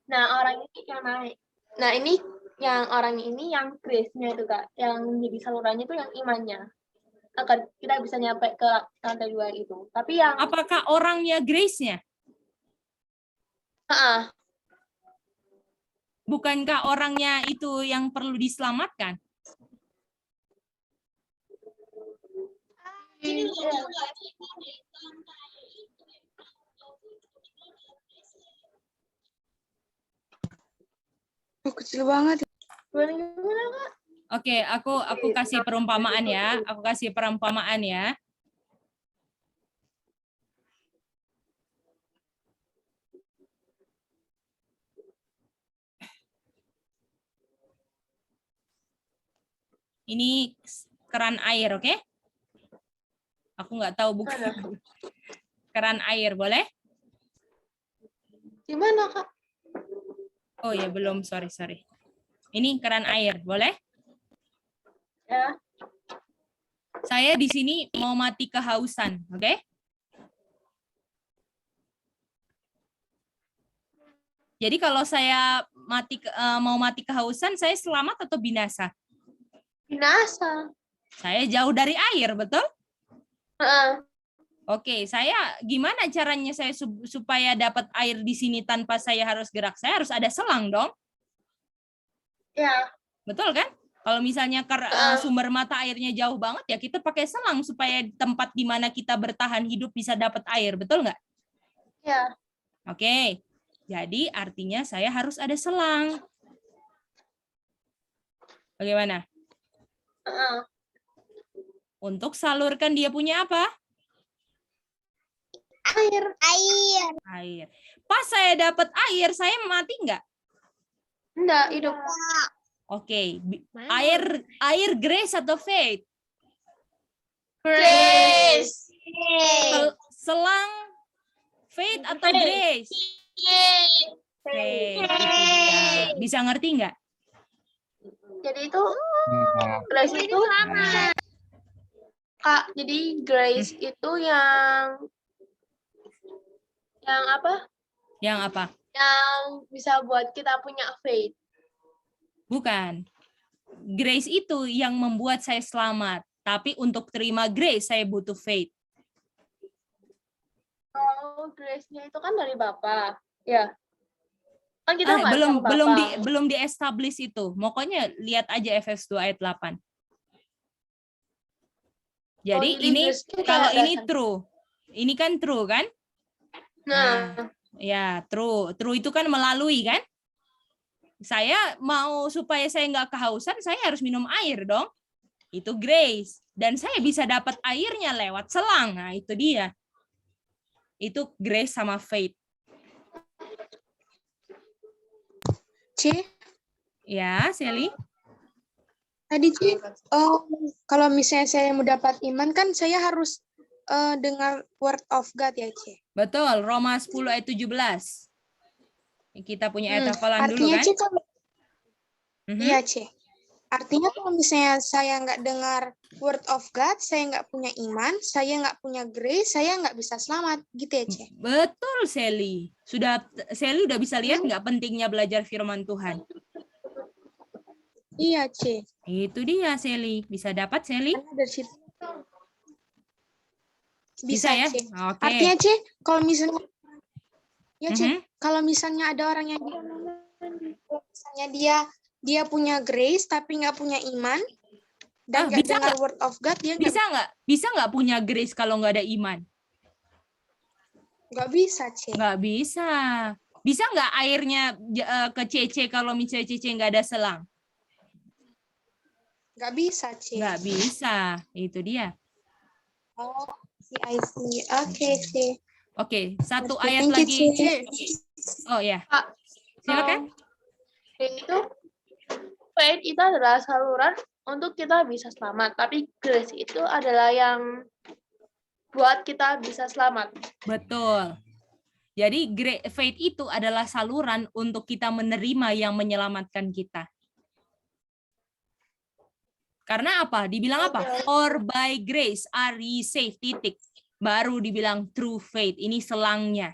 Nah, orang ini yang naik. Nah, ini yang orang ini yang grace-nya itu, Kak. Yang jadi salurannya itu yang imannya. Agar kita bisa nyampe ke lantai 2 itu. Tapi yang apakah orangnya grace-nya? Bukankah orangnya itu yang perlu diselamatkan? Kecil banget. Oke, aku kasih perumpamaan ya. Ini keran air, oke? Aku nggak tahu bukan. Keran air, boleh? Gimana, Kak? Oh ya, belum. Sorry. Ini keran air, boleh? Ya. Saya di sini mau mati kehausan, oke? Jadi kalau saya mau mati kehausan, saya selamat atau binasa? Binasa. Saya jauh dari air, betul? Oke, saya gimana caranya saya supaya dapat air di sini tanpa saya harus gerak? Saya harus ada selang dong. Ya. Betul kan? Kalau misalnya sumber mata airnya jauh banget, ya kita pakai selang supaya tempat di mana kita bertahan hidup bisa dapat air. Betul nggak? Ya. Oke. Jadi artinya saya harus ada selang. Bagaimana? Untuk salurkan dia punya apa? Air. Pas saya dapat air, saya mati nggak? Enggak, hidup. Oke. Air grace atau faith? Grace. Selang faith atau grace? Faith. Bisa ngerti nggak? Jadi itu grace itu Kak, jadi grace itu yang apa? Yang apa? Yang bisa buat kita punya faith. Bukan. Grace itu yang membuat saya selamat. Tapi untuk terima grace, saya butuh faith. Oh, grace-nya itu kan dari Bapak. Ya. Kan kita belum di-establish itu. Pokoknya lihat aja Efesus 2 ayat 8. Jadi ini kalau ini true. Ini kan true kan? Nah, ya true. True itu kan melalui kan? Saya mau supaya saya nggak kehausan, saya harus minum air dong. Itu grace. Dan saya bisa dapat airnya lewat selang. Nah, itu dia. Itu grace sama faith. Ya, Sally? Tadi, kalau misalnya saya mau dapat iman, kan saya harus dengar word of God ya, Ce? Betul, Roma 10 ayat 17. Kita punya ayat hafalan dulu kan? Iya, Ce. Artinya kalau misalnya saya nggak dengar word of God, saya nggak punya iman, saya nggak punya grace, saya nggak bisa selamat. Gitu ya, Ce? Betul, Sally. Sally udah bisa lihat nggak pentingnya belajar firman Tuhan? Iya, Ce. Itu dia, Sally. Bisa dapat, Sally? Bisa ya? Oke. Artinya, Ce, kalau misalnya kalau misalnya ada orang yang misalnya dia punya grace tapi nggak punya iman dan nggak dengar word of God, dia bisa nggak punya grace kalau nggak ada iman? Nggak bisa, Ce. Nggak bisa. Bisa nggak airnya ke Cece kalau misalnya Cece nggak ada selang? Nggak bisa, Ce. Nggak bisa. Itu dia. Oh, I see. Oke, Ce. Oke, satu ayat lagi. Oh ya, silakan. Itu faith itu adalah saluran untuk kita bisa selamat, tapi grace itu adalah yang buat kita bisa selamat. Betul. Jadi faith itu adalah saluran untuk kita menerima yang menyelamatkan kita. Karena apa? Dibilang apa? For by grace are ye saved. Titik. Baru dibilang true faith. Ini selangnya.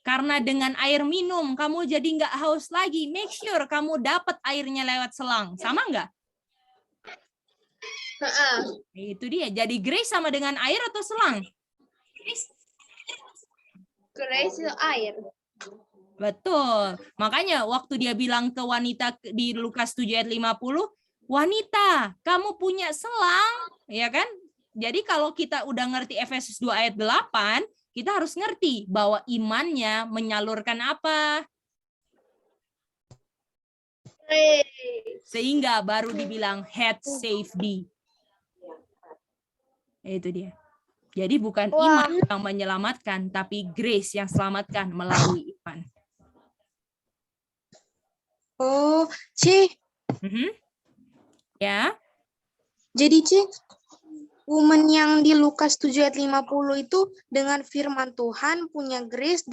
Karena dengan air minum, kamu jadi nggak haus lagi. Make sure kamu dapat airnya lewat selang. Sama nggak? Itu dia. Jadi grace sama dengan air atau selang? Grace itu air. Betul. Makanya waktu dia bilang ke wanita di Lukas 7 ayat 50, wanita, kamu punya selang, ya kan? Jadi kalau kita udah ngerti Efesus 2 ayat 8, kita harus ngerti bahwa imannya menyalurkan apa? Sehingga baru dibilang head safety. Itu dia. Jadi bukan iman yang menyelamatkan, tapi grace yang selamatkan melalui iman. Oh, Ce. Ya. Jadi, Ce, woman yang di Lukas 7 ayat 50 itu dengan firman Tuhan punya grace,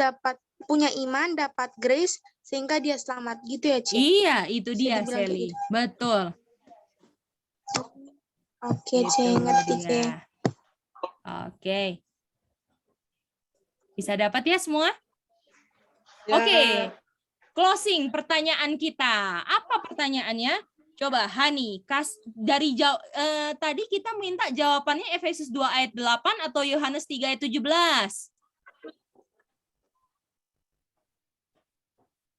punya iman, dapat grace sehingga dia selamat gitu ya, Ce? Iya, itu dia, Sally. Gitu. Betul. Oke, Ce, ngerti, Ce. Oke. Bisa dapat ya semua? Ya. Oke. Closing pertanyaan kita. Apa pertanyaannya? Coba Hani, tadi kita minta jawabannya Efesus 2 ayat 8 atau Yohanes 3 ayat 17?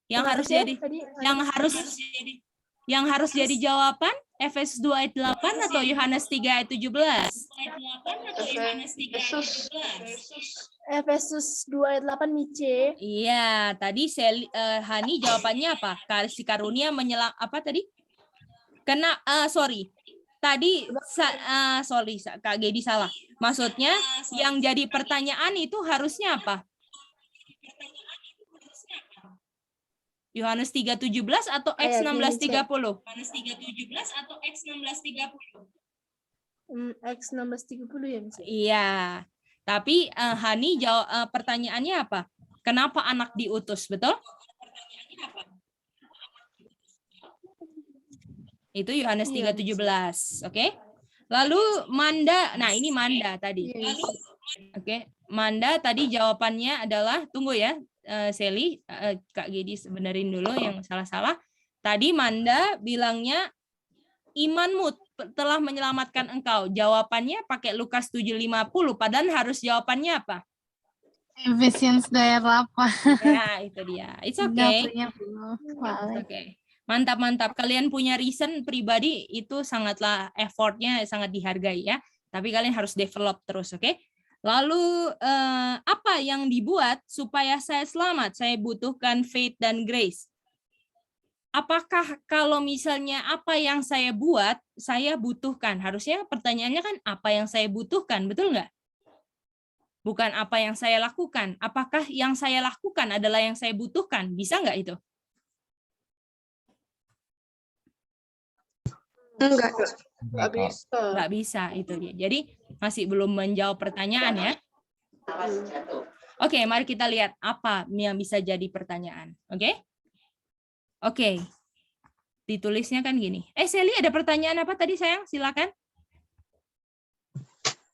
Yang harus jadi Yang harus jadi jawaban Efesus 2 ayat 8 atau Yohanes 3 ayat 17? Efesus 2 ayat 8 Mice. Iya, tadi Hani jawabannya apa? Kasih karunia apa tadi? Sorry. Tadi sorry Kak Gedi salah. Maksudnya yang jadi pertanyaan itu harusnya apa? Yohanes 3:17 atau X 16:30? Yohanes 3:17 atau X 16:30? X 16:30 ya, Mice. Iya. Tapi Hani jawab pertanyaannya apa? Kenapa anak diutus, betul? Itu Yohanes 3:17, oke? Lalu Manda, nah ini Manda tadi. Oke, Manda tadi jawabannya adalah, tunggu ya, Sally, Kak Gedi benerin dulu yang salah-salah. Tadi Manda bilangnya imanmu telah menyelamatkan engkau. Jawabannya pakai Lukas 7:50, padahal harus jawabannya apa? Efesiens 2 ayat 8. Ya, itu dia. It's okay. Oke. Mantap. Kalian punya reason pribadi itu sangatlah effortnya sangat dihargai ya. Tapi kalian harus develop terus, oke? Lalu apa yang dibuat supaya saya selamat? Saya butuhkan faith dan grace. Apakah kalau misalnya apa yang saya buat, saya butuhkan? Harusnya pertanyaannya kan apa yang saya butuhkan, betul nggak? Bukan apa yang saya lakukan. Apakah yang saya lakukan adalah yang saya butuhkan? Bisa nggak itu? Nggak bisa itu dia. Jadi masih belum menjawab pertanyaan ya. Oke, mari kita lihat apa yang bisa jadi pertanyaan. Oke. Ditulisnya kan gini. Sally ada pertanyaan apa tadi sayang? Silakan.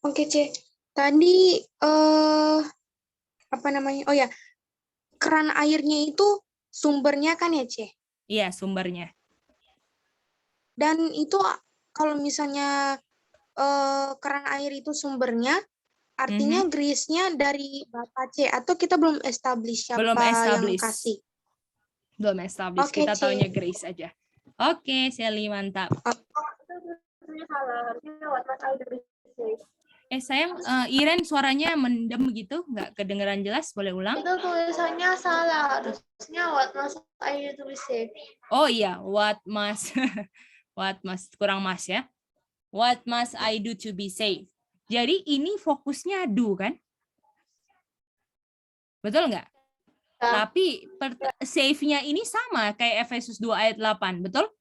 Oke, C. Tadi apa namanya? Oh ya. Keran airnya itu sumbernya kan ya, C? Iya, sumbernya. Dan itu kalau misalnya keran air itu sumbernya, artinya grace-nya dari Bapak C, atau kita belum establish siapa yang kasih? Belum establish, Okay, kita taunya Grace aja. Oke, Sally, mantap. Sayang, Iren suaranya mendem gitu, nggak kedengeran jelas, boleh ulang? Itu tulisannya salah, harusnya what must I do to be saved. Oh iya, what must kurang mas ya. What must I do to be saved? Jadi ini fokusnya do kan? Betul nggak? Tapi save-nya ini sama kayak Efesus 2 ayat 8, betul?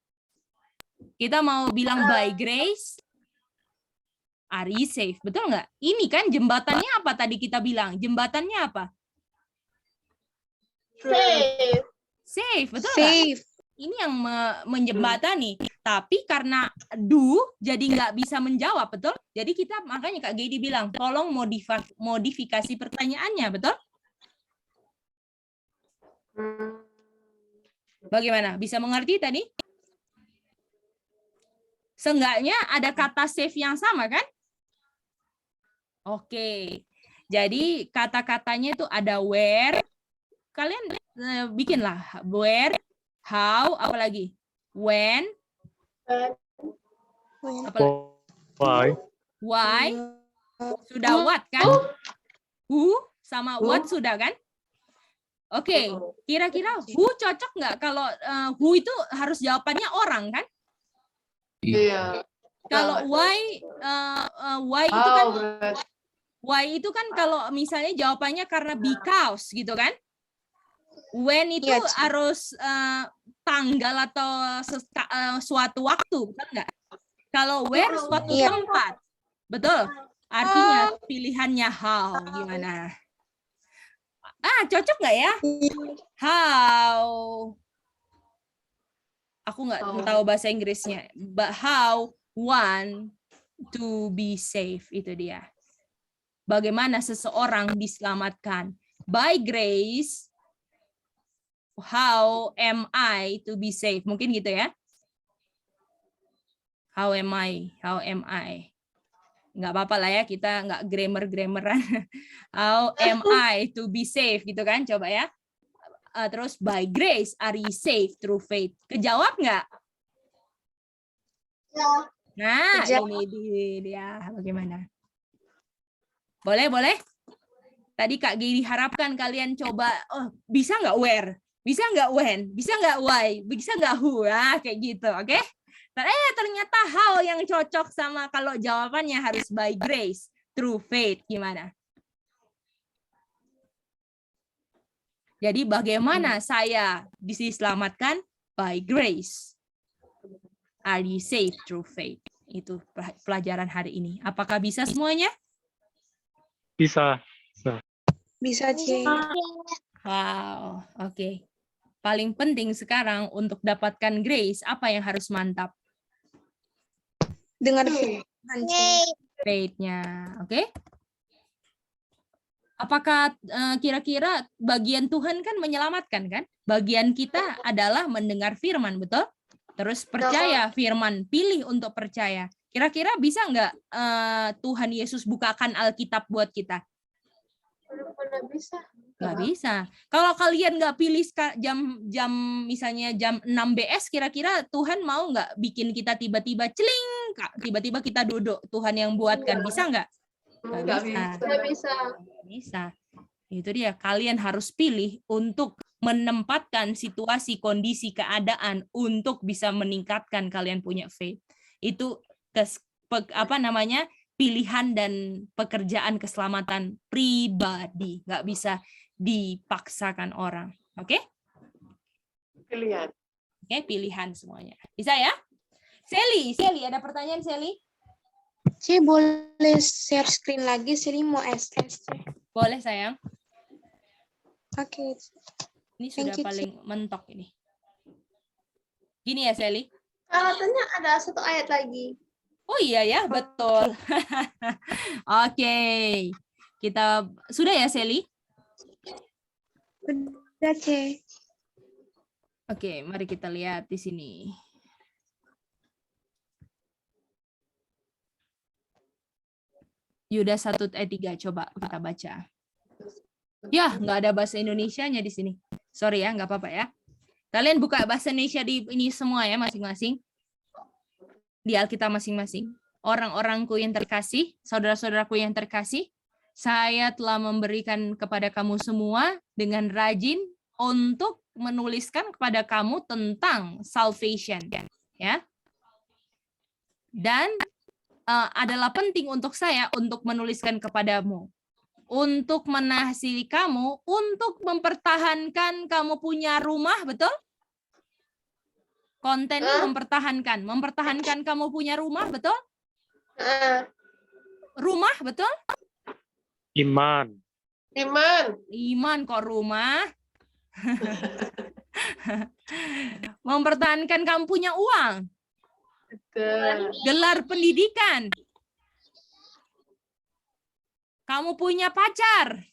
Kita mau bilang by grace are ye saved, betul nggak? Ini kan jembatannya apa tadi kita bilang? Jembatannya apa? Save. Save, betul nggak? Ini yang menjembatani. Tapi karena do, jadi nggak bisa menjawab, betul? Jadi kita makanya Kak Gedi bilang, tolong modifikasi pertanyaannya, betul? Bagaimana? Bisa mengerti tadi? Seenggaknya ada kata save yang sama kan? Oke. Jadi kata-katanya itu ada where. Kalian bikinlah where, how, apa lagi? When, apa lagi? Why. Sudah what kan? Who sama what sudah kan? Oke, kira-kira who cocok nggak kalau who itu harus jawabannya orang kan? Iya. Kalau why itu kan why itu kan kalau misalnya jawabannya karena because gitu kan? When itu harus tanggal atau suatu waktu, betul nggak? Kalau where suatu tempat, betul. Artinya pilihannya how, gimana? Cocok nggak ya? How? Aku nggak tahu bahasa Inggrisnya. But how one to be safe, itu dia. Bagaimana seseorang diselamatkan? By grace, how am I to be safe? Mungkin gitu ya. How am I? How am I? Nggak apa-apa lah ya, kita nggak grammar-grammaran. How am I to be safe gitu kan, coba ya. Terus by grace are ye saved through faith. Kejawab nggak? Nah, Kejar. ini dia. Bagaimana? Boleh? Tadi Kak Giri harapkan kalian coba, bisa nggak where? Bisa nggak when? Bisa nggak why? Bisa nggak who? Kayak gitu, oke? Ternyata how yang cocok sama kalau jawabannya harus by grace, through faith. Gimana? Jadi bagaimana saya diselamatkan? By grace. Are you saved through faith? Itu pelajaran hari ini. Apakah bisa semuanya? Bisa. Bisa, C. Wow, oke. Paling penting sekarang untuk dapatkan grace, apa yang harus mantap? Dengar firman, C. Faith-nya, oke? Apakah kira-kira bagian Tuhan kan menyelamatkan kan? Bagian kita adalah mendengar firman, betul? Terus percaya firman, pilih untuk percaya. Kira-kira bisa nggak Tuhan Yesus bukakan Alkitab buat kita? Nggak bisa. Kalau kalian nggak pilih jam misalnya jam 6 BS, kira-kira Tuhan mau nggak bikin kita tiba-tiba celing, tiba-tiba kita duduk, Tuhan yang buatkan, bisa nggak? Nggak bisa. Itu dia, kalian harus pilih untuk menempatkan situasi, kondisi, keadaan untuk bisa meningkatkan kalian punya faith. Itu pilihan dan pekerjaan keselamatan pribadi, nggak bisa dipaksakan orang. Oke? Pilihan. Oke, pilihan semuanya. Bisa ya? Sally, ada pertanyaan Sally? C, boleh share screen lagi? Sally mau SS. Boleh sayang. Oke. Ini sudah paling mentok ini. Gini ya Sally. Katanya ada satu ayat lagi. Oh iya ya, betul. Oke. Kita sudah ya Sally? Sudah, C. Oke, mari kita lihat di sini. Yudas 1 ayat 3, coba kita baca. Ya, nggak ada bahasa Indonesianya di sini. Sorry ya, nggak apa-apa ya. Kalian buka bahasa Indonesia di ini semua ya, masing-masing. Di Alkitab masing-masing. Orang-orangku yang terkasih, saudara-saudaraku yang terkasih, saya telah memberikan kepada kamu semua dengan rajin untuk menuliskan kepada kamu tentang salvation, ya. Dan adalah penting untuk saya untuk menuliskan kepadamu, untuk menasihati kamu, untuk mempertahankan kamu punya rumah, betul? Kontennya mempertahankan kamu punya rumah, betul? Rumah, betul? Iman Kok rumah? Mempertahankan kamu punya uang. Gelar pendidikan. Kamu punya pacar.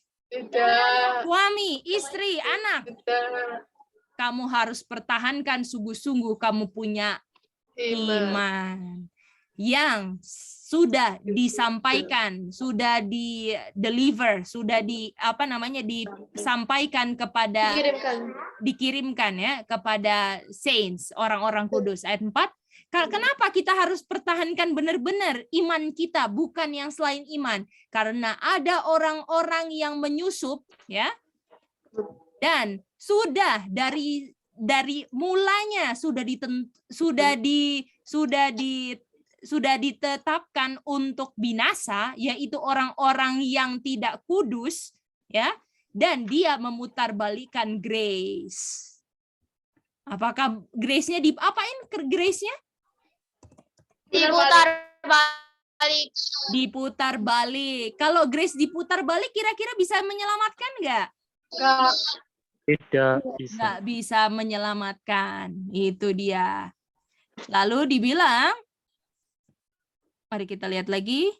Suami, istri, anak. Kamu harus pertahankan sungguh-sungguh kamu punya iman yang sudah disampaikan, sudah di-deliver, sudah disampaikan kepada dikirimkan ya kepada saints, orang-orang kudus. Ayat 4. Kenapa kita harus pertahankan benar-benar iman kita, bukan yang selain iman? Karena ada orang-orang yang menyusup ya. Dan sudah dari mulanya sudah ditetapkan untuk binasa, yaitu orang-orang yang tidak kudus ya, dan dia memutarbalikkan grace. Apakah grace-nya diapain? Grace-nya diputar balik. Kalau grace diputar balik, kira-kira bisa menyelamatkan nggak? Tidak bisa. Nggak bisa menyelamatkan. Itu dia. Lalu dibilang, mari kita lihat lagi.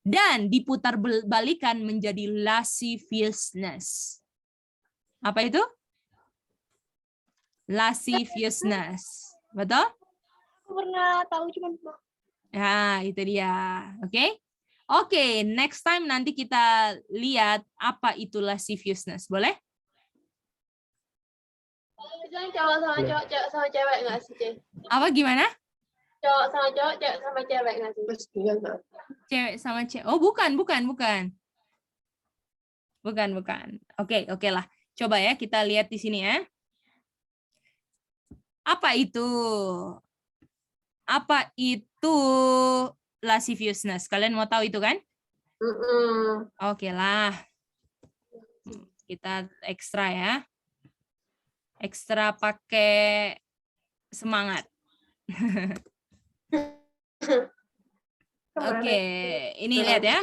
Dan diputar balikan menjadi lasciviousness. Apa itu? Lasciviousness. Betul? Aku pernah tahu cuman. Nah, itu dia. Oke? Oke, next time nanti kita lihat apa itu lasciviousness. Boleh? Misalnya cowok sama cowok, cewek sama cewek nggak sih, Ce? Apa gimana? Cowok sama cowok, cewek sama cewek nggak sih? Cewek sama cewek. Oh, bukan. Bukan. Oke lah. Coba ya kita lihat di sini ya. Apa itu lasciviousness? Kalian mau tahu itu kan? Oke lah. Kita ekstra ya. Ekstra pakai semangat. Oke, ini lihat ya.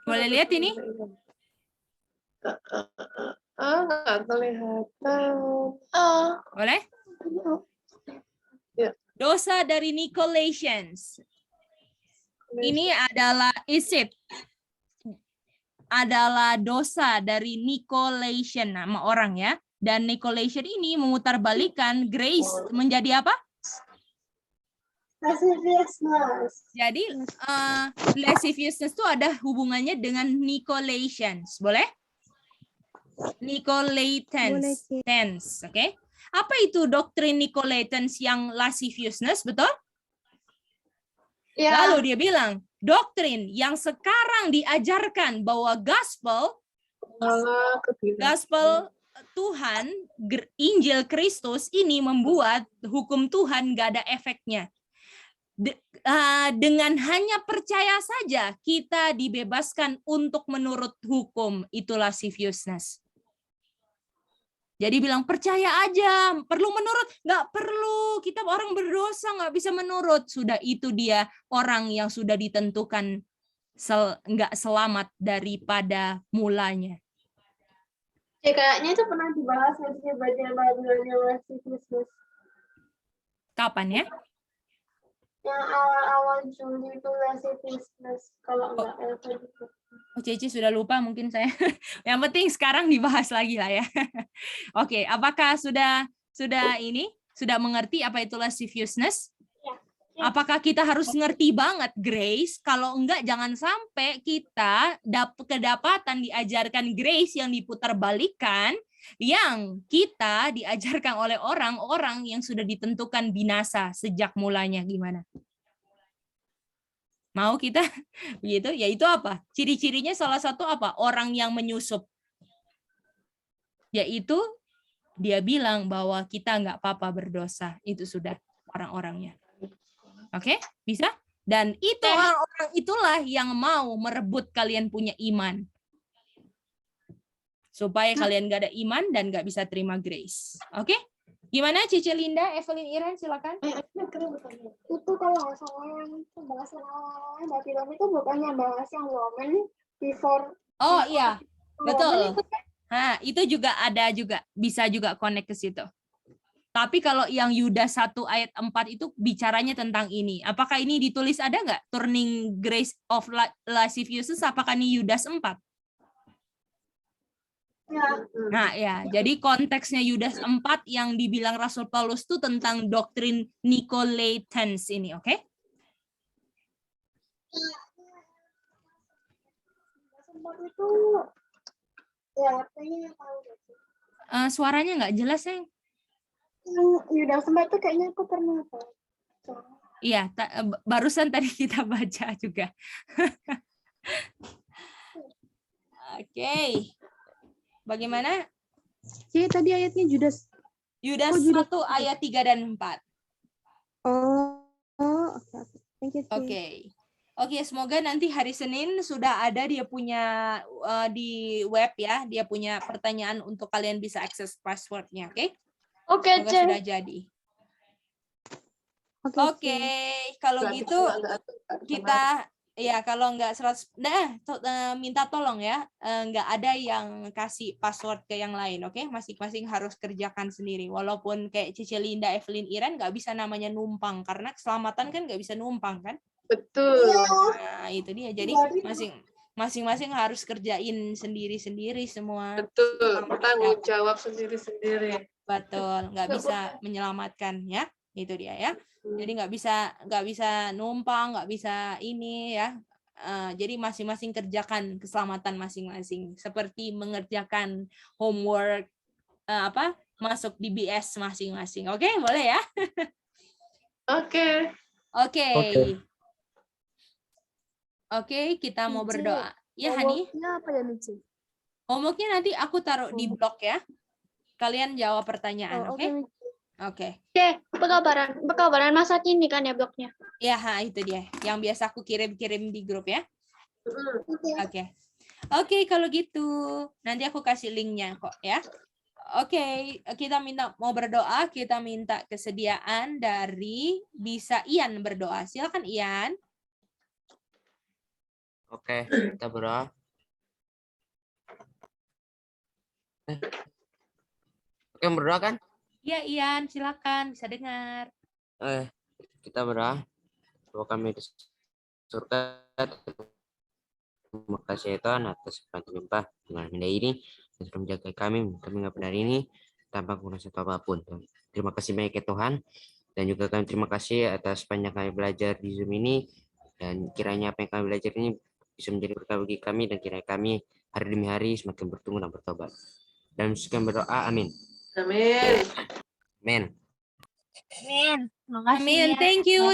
Boleh lihat ini? Nggak kelihatan. Boleh? Dosa dari Nicolaitans. Ini adalah adalah dosa dari Nicolaitan, nama orang ya. Dan Nicolaitan ini memutarbalikkan grace menjadi apa? Lasciviousness. Jadi lasciviousness itu ada hubungannya dengan Nicolaitans, boleh? Nicolaitans, oke? Apa itu doktrin Nicolaitans yang lasciviousness, betul? Ya. Lalu dia bilang, doktrin yang sekarang diajarkan bahwa gospel Tuhan, Injil Kristus ini membuat hukum Tuhan gak ada efeknya. Dengan hanya percaya saja kita dibebaskan untuk menurut hukum, itu lasciviousness. Jadi bilang percaya aja, perlu menurut, nggak perlu, kita orang berdosa nggak bisa menurut. Sudah itu dia orang yang sudah ditentukan nggak selamat daripada mulanya. Ya, kayaknya itu pernah dibahas nanti bagian Babilonian lasciviousness. Kapan ya? Yang awal-awal Juli itu lasciviousness, kalau enggak gitu. Oh, Cici sudah lupa mungkin saya. Yang penting sekarang dibahas lagi lah ya. Oke, apakah sudah mengerti apa itu lasciviousness? Apakah kita harus ngerti banget grace? Kalau enggak, jangan sampai kita kedapatan diajarkan grace yang diputarbalikkan, yang kita diajarkan oleh orang-orang yang sudah ditentukan binasa sejak mulanya. Gimana? Mau kita begitu? Yaitu apa? Ciri-cirinya salah satu apa? Orang yang menyusup. Yaitu dia bilang bahwa kita nggak apa-apa berdosa. Itu sudah orang-orangnya. Oke? Bisa? Dan itu orang-orang itulah yang mau merebut kalian punya iman. Supaya kalian nggak ada iman dan nggak bisa terima grace. Oke? Gimana Cici Linda, Evelyn Iren, silakan. Itu kalau nggak salah yang pembahasan awalnya Babylon itu bukannya bahas yang woman before. Oh iya, betul. Nah, itu juga ada juga, bisa juga connect ke situ. Tapi kalau yang Yudas 1 ayat 4 itu bicaranya tentang ini. Apakah ini ditulis ada nggak? Turning grace of lasciviousness, apakah ini Yudas 4? Ya. Nah ya, jadi konteksnya Yudas 4 yang dibilang Rasul Paulus itu tentang doktrin Nicolaitans ini, oke? Itu ya kayaknya tahu. Suaranya nggak jelas, Sayang. Yudas 4 itu kayaknya aku pernah tahu. Iya, barusan tadi kita baca juga. Oke. Bagaimana? Jadi tadi ayatnya Yudas. Yudas 1 ayat 3 dan 4. Oke. Thank you. Oke, semoga nanti hari Senin sudah ada dia punya di web ya, dia punya pertanyaan untuk kalian bisa akses passwordnya, oke? Oke, sudah jadi. Oke, kalau gitu kita ya kalau nggak 100, minta tolong ya, nggak ada yang kasih password ke yang lain, oke? Masing-masing harus kerjakan sendiri. Walaupun kayak Cici Linda, Evelyn Iren nggak bisa namanya numpang karena keselamatan kan nggak bisa numpang kan? Betul. Nah itu dia. Jadi masing-masing harus kerjain sendiri-sendiri semua. Betul. Tanggung jawab sendiri-sendiri. Betul. Nggak bisa menyelamatkan ya. Itu dia ya. Jadi nggak bisa numpang, nggak bisa ini ya. Jadi masing-masing kerjakan keselamatan masing-masing, seperti mengerjakan homework masuk DBS masing-masing. Oke, boleh ya? Oke. Oke, kita mau berdoa. Ya, Hani. Apa ya, Mici? Homeworknya nanti aku taruh di blog ya. Kalian jawab pertanyaan, oke? Oke. Pekabaran masa kini kan ya blognya? Ya, itu dia. Yang biasa aku kirim-kirim di grup ya. Oke, kalau gitu nanti aku kasih linknya kok ya. Oke, kita mau berdoa, kita minta kesediaan dari bisa Ian berdoa. Silakan Ian. Oke, kita berdoa. Oke, berdoa kan? Iya, Ian, silakan, bisa dengar. Kita berdoa. Doa kami di surga. Terima kasih ya Tuhan atas limpah dengan benda ini dan sudah menjaga kami nggak benar ini tanpa kurang satu apapun. Terima kasih banyak ya Tuhan, dan juga kami terima kasih atas banyak kami belajar di Zoom ini, dan kiranya apa yang kami belajar ini bisa menjadi berkah bagi kami, dan kiranya kami hari demi hari semakin bertumbuh dan bertobat. Dan sekian berdoa, amin. Amin. Amin. Amin. Makasih Amin. ya. Thank you.